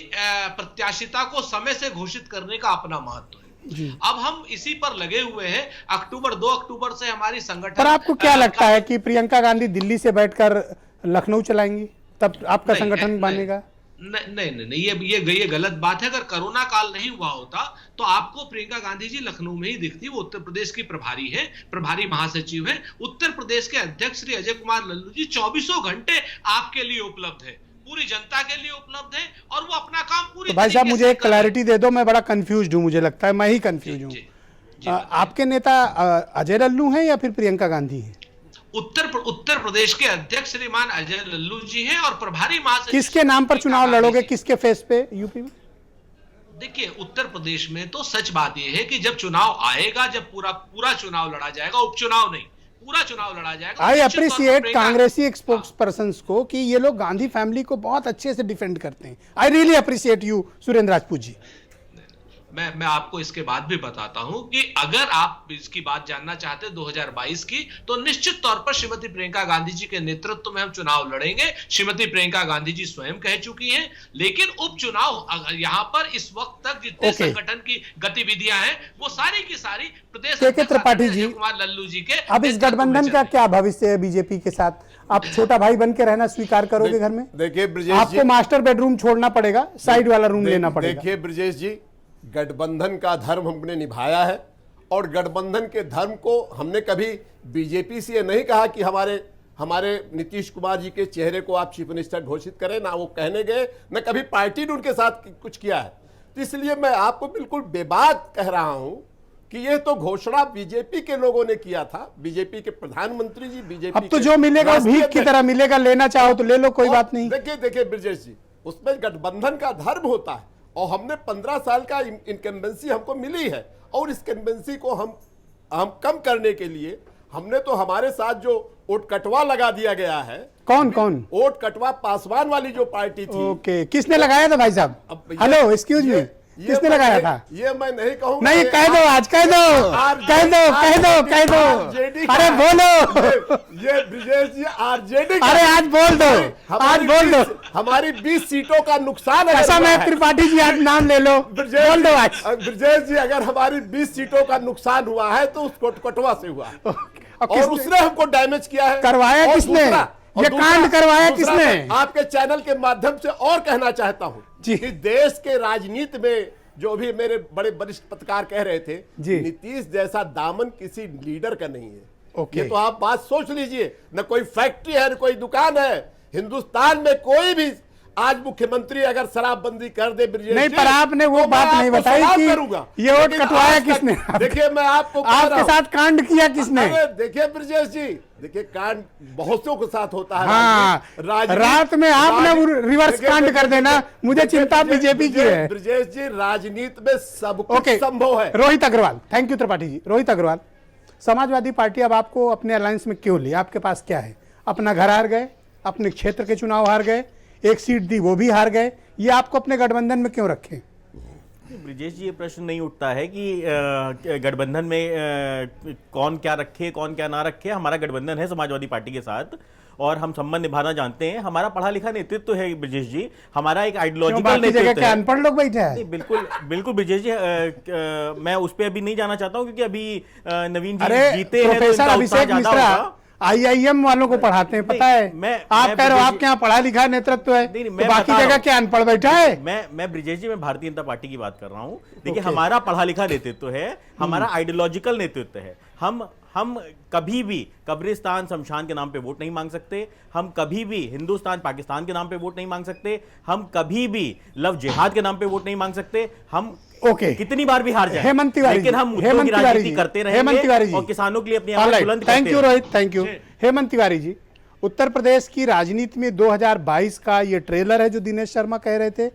Speaker 10: प्रत्याशिता को समय से घोषित करने का अपना महत्व है। अब हम इसी पर लगे हुए हैं। 2 अक्टूबर से हमारी संगठन।
Speaker 1: पर आपको क्या लगता है कि प्रियंका गांधी दिल्ली से बैठकर लखनऊ चलाएंगी, तब आपका संगठन बनेगा?
Speaker 10: नहीं, ये गलत बात है। अगर कोरोना काल नहीं हुआ होता तो आपको प्रियंका गांधी जी लखनऊ में ही दिखती। वो उत्तर प्रदेश की प्रभारी है, प्रभारी महासचिव है। उत्तर प्रदेश के अध्यक्ष श्री अजय कुमार लल्लू जी 24 घंटे आपके लिए उपलब्ध है, पूरी जनता के लिए उपलब्ध है, और वो अपना काम पूरी।
Speaker 1: तो भाई साहब, मुझे एक क्लैरिटी दे दो, मैं बड़ा कंफ्यूज हूं, मुझे लगता है मैं ही कंफ्यूज हूं। आपके नेता अजय लल्लू हैं या फिर प्रियंका गांधी हैं?
Speaker 10: उत्तर प्रदेश के अध्यक्ष श्रीमान अजय लल्लू जी हैं और प्रभारी महासचिव।
Speaker 1: किसके नाम पर चुनाव लड़ोगे, किसके फेस पे यूपी में?
Speaker 10: देखिए, उत्तर प्रदेश में तो सच बात यह है कि जब चुनाव आएगा, जब पूरा चुनाव लड़ा जाएगा, उपचुनाव नहीं, पूरा चुनाव लड़ा जाएगा।
Speaker 1: आई अप्रिशिएट कांग्रेसी स्पोक्सपर्सन को कि ये लोग गांधी फैमिली को बहुत अच्छे से डिफेंड करते हैं। I really appreciate you Surendra Rajput ji.
Speaker 10: मैं आपको इसके बाद भी बताता हूं कि अगर आप इसकी बात जानना चाहते हैं 2022 की, तो निश्चित तौर पर श्रीमती प्रियंका गांधी जी के नेतृत्व में हम चुनाव लड़ेंगे। श्रीमती प्रियंका गांधी जी स्वयं कह चुकी हैं। लेकिन उपचुनाव यहां पर इस वक्त तक जितने संगठन की गतिविधियां हैं, वो सारी की सारी प्रदेश
Speaker 1: त्रिपाठी जी,
Speaker 10: कुमार लल्लू जी के।
Speaker 1: अब इस गठबंधन का क्या भविष्य है बीजेपी के साथ? आप छोटा भाई बन के रहना स्वीकार करोगे घर में?
Speaker 9: देखिए ब्रजेश जी,
Speaker 1: आपको मास्टर बेडरूम छोड़ना पड़ेगा, साइड वाला रूम लेना पड़ेगा।
Speaker 9: देखिए ब्रजेश जी, गठबंधन का धर्म हमने निभाया है, और गठबंधन के धर्म को हमने कभी बीजेपी से ये नहीं कहा कि हमारे नीतीश कुमार जी के चेहरे को आप चीफ मिनिस्टर घोषित करें, ना वो कहने गए, न कभी पार्टी ने उनके साथ कुछ किया है। तो इसलिए मैं आपको बिल्कुल बेबाक कह रहा हूं कि ये तो घोषणा बीजेपी के लोगों ने किया था, बीजेपी के प्रधानमंत्री जी, बीजेपी।
Speaker 1: अब तो जो मिलेगा भीख की तरह मिलेगा, लेना चाहो तो ले लो, कोई बात नहीं।
Speaker 9: देखिए ब्रजेश जी, उसमें गठबंधन का धर्म होता है, और हमने 15 साल का इनकम्बेंसी हमको मिली है, और इस इनकम्बेंसी को हम कम करने के लिए हमने तो हमारे साथ जो वोट कटवा लगा दिया गया है।
Speaker 1: कौन?
Speaker 9: वोट कटवा पासवान वाली जो पार्टी थी।
Speaker 1: ओके, किसने लगाया था भाई साहब? हेलो, एक्सक्यूज मी, किसने लगाया था?
Speaker 9: ये मैं नहीं कहूंगा।
Speaker 1: नहीं, कह दो आज, कह दो। अरे बोलो।
Speaker 9: ये ब्रजेश जी आरजेडी।
Speaker 1: अरे आज बोल दो,
Speaker 9: हमारी 20 सीटों का नुकसान है।
Speaker 1: ऐसा मैं त्रिपाठी जी आज नाम ले लो, बोल दो आज।
Speaker 9: ब्रजेश जी, अगर हमारी 20 सीटों का नुकसान हुआ है तो उसको कटवा से हुआ, और उसने हमको डैमेज किया है।
Speaker 1: करवाया किसने? ये कांड करवाया किसने?
Speaker 9: आपके चैनल के माध्यम से और कहना चाहता हूं कि देश के राजनीति में जो भी मेरे बड़े वरिष्ठ पत्रकार कह रहे थे, नीतीश जैसा दामन किसी लीडर का नहीं है। ये तो आप बात सोच लीजिए। न कोई फैक्ट्री है, न कोई दुकान है। हिंदुस्तान में कोई भी आज मुख्यमंत्री अगर शराबबंदी कर दे ब्रजेश
Speaker 1: नहीं,
Speaker 9: जी,
Speaker 1: पर आपने वो
Speaker 9: तो
Speaker 1: बात
Speaker 9: मैं
Speaker 1: नहीं
Speaker 9: आपको
Speaker 1: बताई
Speaker 9: सलाम
Speaker 1: कि
Speaker 9: करूंगा।
Speaker 1: ये वोट
Speaker 9: लेकिन
Speaker 1: कटवाया
Speaker 9: आज तक-
Speaker 1: किसने?
Speaker 9: देखिए मैं आपको कह रहा
Speaker 1: आपके
Speaker 9: हूं।
Speaker 1: साथ कांड किया किसने?
Speaker 9: अरे देखिए ब्रजेश जी, देखिए कांड बहुतों के साथ होता है।
Speaker 1: हाँ, रात में आपने रिवर्स कांड कर देना, मुझे चिंता बीजेपी की है।
Speaker 9: ब्रजेश जी, राजनीति में सब कुछ
Speaker 1: ओके,
Speaker 9: संभव है।
Speaker 1: Rohit Agarwal, thank you Tripathi ji. Rohit Agarwal, Samajwadi party अब आपको अपने अलायंस में क्यों ली? आपके पास क्या है? अपना घर हार गए, अपने क्षेत्र के चुनाव हार गए, एक सीट दी वो भी हार गए, ये आपको अपने गठबंधन में क्यों रखें?
Speaker 11: ब्रिजेश जी, ये प्रश्न नहीं उठता है कि गठबंधन में कौन क्या रखे कौन क्या ना रखे। हमारा गठबंधन है समाजवादी पार्टी के साथ और हम संबंध निभाना जानते हैं। हमारा पढ़ा लिखा नेतृत्व है ब्रिजेश जी, हमारा एक आइडियोलॉजिकल नेतृत्व है।
Speaker 1: अनपढ़ लोग बैठे हैं?
Speaker 11: बिल्कुल बिल्कुल ब्रिजेश जी, मैं उस पर अभी नहीं जाना चाहता हूँ क्योंकि अभी नवीन जी
Speaker 1: अरे
Speaker 11: जीते हैं तो
Speaker 1: प्रोफेसर
Speaker 11: इनका उत्साह
Speaker 1: अभिषेक
Speaker 11: ज्यादा
Speaker 1: मिश्रा
Speaker 11: होगा।
Speaker 1: IIM वालों को पढ़ाते हैं, पता है? आप कह रहे हो आपके यहाँ पढ़ा लिखा नेतृत्व है, तो बाकी जगह क्या अनपढ़ बैठा है?
Speaker 11: मैं ब्रिजेश जी, मैं भारतीय जनता पार्टी की बात कर रहा हूँ। देखिए, हमारा पढ़ा लिखा नेतृत्व है, हमारा आइडियोलॉजिकल नेतृत्व है। हम कभी भी कब्रिस्तान शमशान के नाम पे वोट नहीं मांग सकते, हम कभी भी हिंदुस्तान पाकिस्तान के नाम पे वोट नहीं मांग सकते, हम कभी भी लव जिहाद के नाम पे वोट नहीं मांग सकते। हम कितनी बार भी हार जाए,
Speaker 1: हेमंत तिवारी,
Speaker 11: लेकिन हम मुद्दों की राजनीति करते रहेंगे और किसानों के लिए अपनी आवाज बुलंद करते
Speaker 1: thank you Rohit, thank you. Hemant Tiwari ji, Uttar Pradesh की राजनीति में 2022 का ये ट्रेलर है जो दिनेश शर्मा कह रहे थे,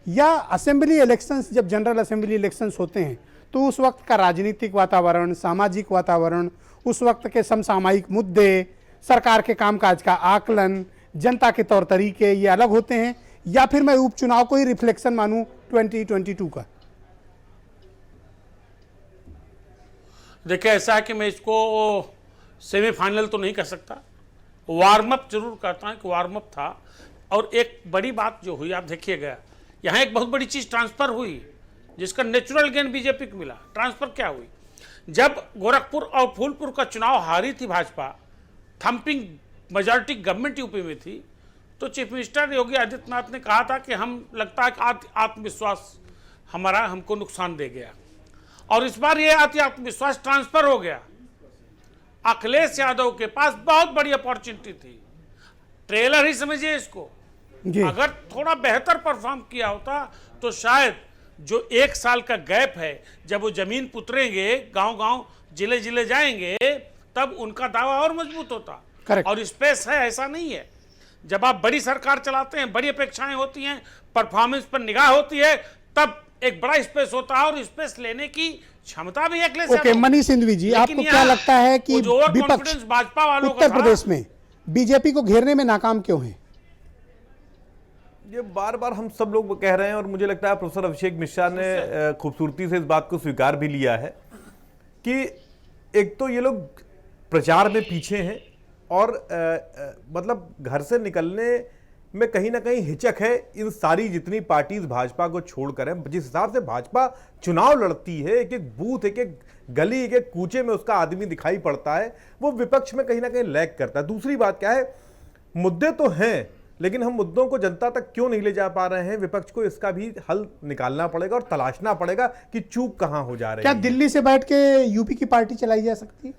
Speaker 1: या असेंबली इलेक्शंस, जब जनरल असेंबली इलेक्शंस होते हैं तो उस वक्त का राजनीतिक वातावरण, सामाजिक वातावरण, उस वक्त के समसामयिक मुद्दे, सरकार के कामकाज का आकलन, जनता के तौर तरीके, ये अलग होते हैं, या फिर मैं उपचुनाव को ही रिफ्लेक्शन मानूं 2022 का?
Speaker 12: देखिए, ऐसा है कि मैं इसको सेमीफाइनल तो नहीं कह सकता, वार्म अप जरूर कहता हूँ कि वार्म अप था। और एक बड़ी बात जो हुई, आप देखिएगा, यहाँ एक बहुत बड़ी चीज़ ट्रांसफर हुई जिसका नेचुरल गेन बीजेपी को मिला। ट्रांसफर क्या हुई? जब गोरखपुर और फूलपुर का चुनाव हारी थी Bhajpa, thumping majority government UP में थी, तो चीफ मिनिस्टर योगी आदित्यनाथ ने कहा था कि हम लगता है कि आत्मविश्वास हमारा हमको नुकसान दे गया, और इस बार ये आत्मविश्वास ट्रांसफर हो गया। अखिलेश यादव के पास बहुत बड़ी अपॉर्चुनिटी थी, ट्रेलर ही समझिए इसको। अगर थोड़ा बेहतर परफॉर्म किया होता तो शायद जो 1 साल का गैप है, जब वो जमीन पुतरेंगे, गांव-गांव, जिले-जिले जाएंगे, तब उनका दावा और मजबूत होता। और स्पेस है, ऐसा नहीं है। जब आप बड़ी सरकार चलाते हैं, बड़ी अपेक्षाएं होती हैं, परफॉर्मेंस पर निगाह होती है, तब एक बड़ा स्पेस होता है और स्पेस लेने की क्षमता भी अखिलेश
Speaker 1: ओके, मनीष सिंधवी जी, आपको क्या लगता है कि विपक्ष
Speaker 12: भाजपा वालों
Speaker 1: उत्तर प्रदेश में बीजेपी को घेरने में नाकाम क्यों है?
Speaker 13: ये बार बार हम सब लोग कह रहे हैं और मुझे लगता है प्रोफेसर अभिषेक मिश्रा ने खूबसूरती से इस बात को स्वीकार भी लिया है कि एक तो ये लोग प्रचार में पीछे हैं और मतलब घर से निकलने में कहीं ना कहीं हिचक है। इन सारी जितनी पार्टीज भाजपा को छोड़कर है, जिस हिसाब से भाजपा चुनाव लड़ती है, एक एक बूथ, एक एक गली, एक एक कूचे में उसका आदमी दिखाई पड़ता है, वो विपक्ष में कहीं ना कहीं लैग करता है। दूसरी बात क्या है, मुद्दे तो हैं, लेकिन हम मुद्दों को जनता तक क्यों नहीं ले जा पा रहे हैं? विपक्ष को इसका भी हल निकालना पड़ेगा और तलाशना पड़ेगा कि चूक कहां हो जा रही है।
Speaker 1: क्या दिल्ली से बैठ के यूपी की पार्टी चलाई जा सकती है?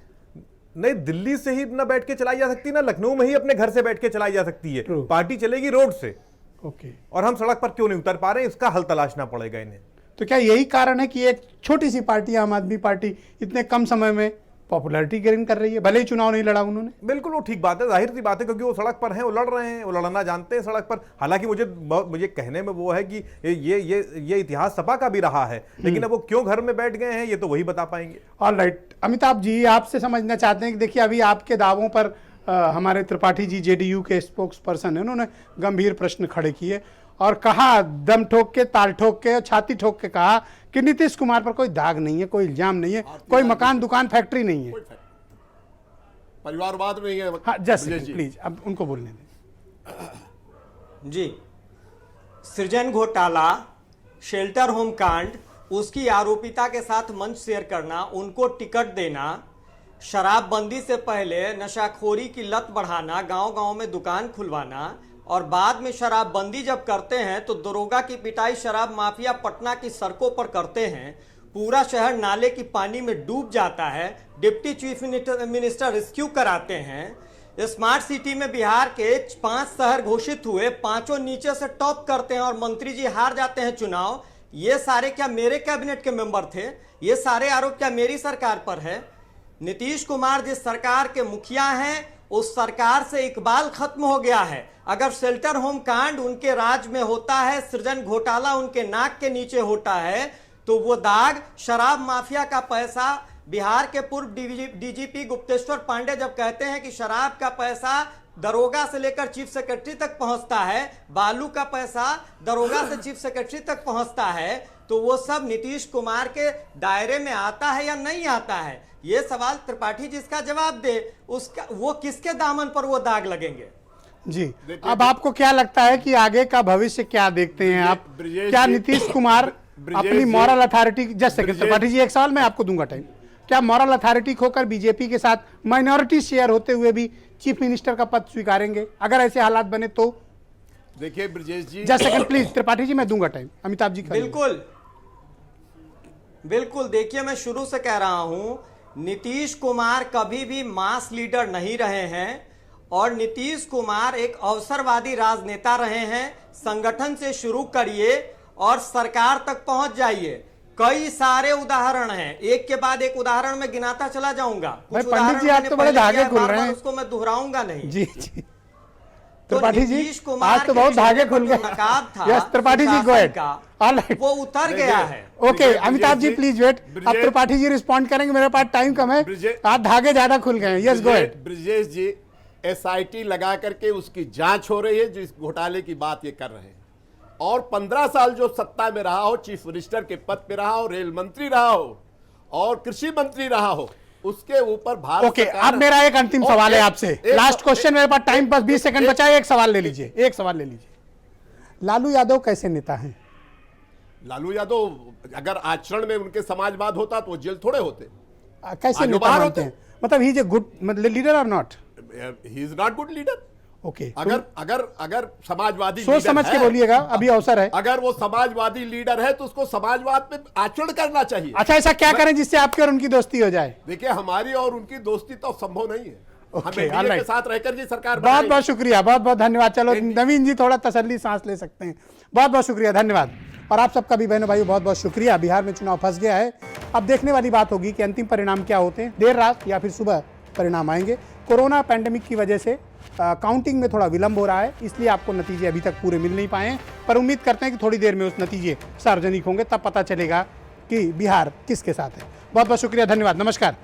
Speaker 13: नहीं, दिल्ली से ही ना बैठ के चलाई जा सकती, ना लखनऊ में ही अपने घर से बैठ के चलाई जा सकती है। पार्टी चलेगी रोड से।
Speaker 1: ओके,
Speaker 13: और हम सड़क पर क्यों नहीं उतर पा रहे हैं, इसका हल तलाशना पड़ेगा इन्हें।
Speaker 1: तो क्या यही कारण है कि एक छोटी सी पार्टी, आम आदमी पार्टी, इतने कम समय में पॉपुलैरिटी गेन कर रही है? भले ही चुनाव नहीं लड़ा उन्होंने।
Speaker 13: बिल्कुल, वो ठीक बात है, जाहिर सी बात है, क्योंकि वो सड़क पर हैं, वो लड़ रहे हैं, वो लड़ना जानते हैं सड़क पर। हालांकि मुझे कहने में वो है कि ये इतिहास सपा का भी रहा है, लेकिन अब वो क्यों घर में बैठ गए हैं ये तो वही बता पाएंगे।
Speaker 1: ऑलराइट, अमिताभ जी, आपसे समझना चाहते हैं कि देखिए, अभी आपके दावों पर हमारे त्रिपाठी जी जेडीयू के स्पोक्स पर्सन है, उन्होंने गंभीर प्रश्न खड़े किए और कहा, दम ठोक के, ताल ठोक के, छाती ठोक के कहा कि नीतीश कुमार पर कोई दाग नहीं है, कोई इल्जाम नहीं है, कोई मकान दुकान फैक्ट्री नहीं है,
Speaker 9: परिवारवाद नहीं है।
Speaker 1: हाँ, जस्ट प्लीज अब उनको बोलने दें।
Speaker 14: जी, सृजन घोटाला, शेल्टर होम कांड, उसकी आरोपिता के साथ मंच शेयर करना, उनको टिकट देना, शराबबंदी से पहले नशाखोरी की लत बढ़ाना, गांव-गांव में दुकान खुलवाना, और बाद में शराबबंदी जब करते हैं तो दरोगा की पिटाई शराब माफिया पटना की सड़कों पर करते हैं, पूरा शहर नाले की पानी में डूब जाता है, डिप्टी चीफ मिनिस्टर रेस्क्यू कराते हैं, स्मार्ट सिटी में बिहार के 5 शहर घोषित हुए, 5 नीचे से टॉप करते हैं और मंत्री जी हार जाते हैं चुनाव। ये सारे क्या मेरे कैबिनेट के मेंबर थे? ये सारे आरोप क्या मेरी सरकार पर है? नीतीश कुमार जिस सरकार के मुखिया हैं, उस सरकार से इकबाल खत्म हो गया है। अगर शेल्टर होम कांड उनके राज में होता है, सृजन घोटाला उनके नाक के नीचे होता है, तो वो दाग शराब माफिया का पैसा, बिहार के पूर्व डीजीपी गुप्तेश्वर पांडे जब कहते हैं कि शराब का पैसा दरोगा से लेकर चीफ सेक्रेटरी तक पहुंचता है, बालू का पैसा दरोगा से चीफ सेक्रेटरी तक पहुंचता है, तो वो सब नीतीश कुमार के दायरे में आता है या नहीं आता है? ये सवाल त्रिपाठी जी इसका जवाब दे। उसका वो किसके दामन पर वो दाग लगेंगे?
Speaker 1: जी, अब आपको क्या लगता है कि आगे का भविष्य क्या देखते हैं आप? क्या नीतीश कुमार अपनी moral authority, just second Tripathi ji, एक सवाल मैं आपको दूंगा टाइम, क्या मॉरल अथॉरिटी खोकर बीजेपी के साथ माइनॉरिटी शेयर होते हुए भी चीफ मिनिस्टर का पद स्वीकारेंगे अगर ऐसे हालात बने तो?
Speaker 9: देखिए ब्रजेश जी,
Speaker 1: just second please Tripathi ji, मैं दूंगा टाइम, अमिताभ जी।
Speaker 14: बिल्कुल बिल्कुल, देखिए मैं शुरू से कह रहा हूं, नीतीश कुमार कभी भी मास लीडर नहीं रहे हैं और नीतीश कुमार एक अवसरवादी राजनेता रहे हैं। संगठन से शुरू करिए और सरकार तक पहुंच जाइए। कई सारे उदाहरण हैं, एक के बाद एक उदाहरण में गिनाता चला जाऊंगा। कुछ
Speaker 1: पंडित जी, आप तो बड़े धागे खुल रहे हैं,
Speaker 14: उसको मैं दोहराऊंगा नहीं।
Speaker 1: जी जी त्रिपाठी जी, आज तो बहुत धागे खुल गए। Yes Tripathi ji, go ahead. Alright,
Speaker 14: वो उतर गया है।
Speaker 1: Okay Amitabh ji please wait, अब त्रिपाठी जी रिस्पॉन्ड करेंगे, मेरे पास टाइम कम है, आज धागे ज्यादा खुल गए। Yes go ahead.
Speaker 9: Brajesh ji, SIT लगा करके उसकी जांच हो रही है, जिस घोटाले की बात ये कर रहे हैं, और 15 साल जो सत्ता में रहा हो, चीफ मिनिस्टर के पद पे रहा हो, रेल मंत्री रहा हो और कृषि मंत्री रहा हो, उसके ऊपर भारत
Speaker 1: ओके, अब मेरा एक अंतिम सवाल है आपसे, लास्ट क्वेश्चन, मेरे पास टाइम बस 20 सेकंड बचा है, एक सवाल ले लीजिए, एक सवाल ले लीजिए। लालू यादव कैसे नेता हैं?
Speaker 9: लालू यादव अगर आचरण में उनके समाजवाद होता तो वो जेल थोड़े होते।
Speaker 1: कैसे नेता मानते हैं? मतलब he is a good leader और not?
Speaker 9: He is not good leader.
Speaker 1: Okay,
Speaker 9: अगर समाजवादी
Speaker 1: सोच समझ के बोलिएगा, अभी अवसर है।
Speaker 9: अगर वो समाजवादी लीडर है तो उसको समाजवाद में आचरण करना चाहिए।
Speaker 1: अच्छा, ऐसा क्या करें जिससे आपकी और उनकी दोस्ती हो जाए?
Speaker 9: देखिए, हमारी और उनकी दोस्ती तो संभव नहीं है।
Speaker 1: ओके,
Speaker 9: हमें के साथ रहकर जी सरकार
Speaker 1: बहुत बहुत शुक्रिया, बहुत बहुत धन्यवाद। चलो नवीन जी थोड़ा तसल्ली सांस ले सकते हैं। बहुत बहुत शुक्रिया, धन्यवाद। और आप सबका भी बहनों भाइयों बहुत बहुत शुक्रिया। बिहार में चुनाव फंस गया है, अब देखने वाली बात होगी कि अंतिम परिणाम क्या होते हैं, देर रात या फिर सुबह परिणाम आएंगे। कोरोना पैंडेमिक की वजह से काउंटिंग में थोड़ा विलंब हो रहा है, इसलिए आपको नतीजे अभी तक पूरे मिल नहीं पाए हैं, पर उम्मीद करते हैं कि थोड़ी देर में उस नतीजे सार्वजनिक होंगे, तब पता चलेगा कि बिहार किसके साथ है। बहुत बहुत शुक्रिया, धन्यवाद, नमस्कार।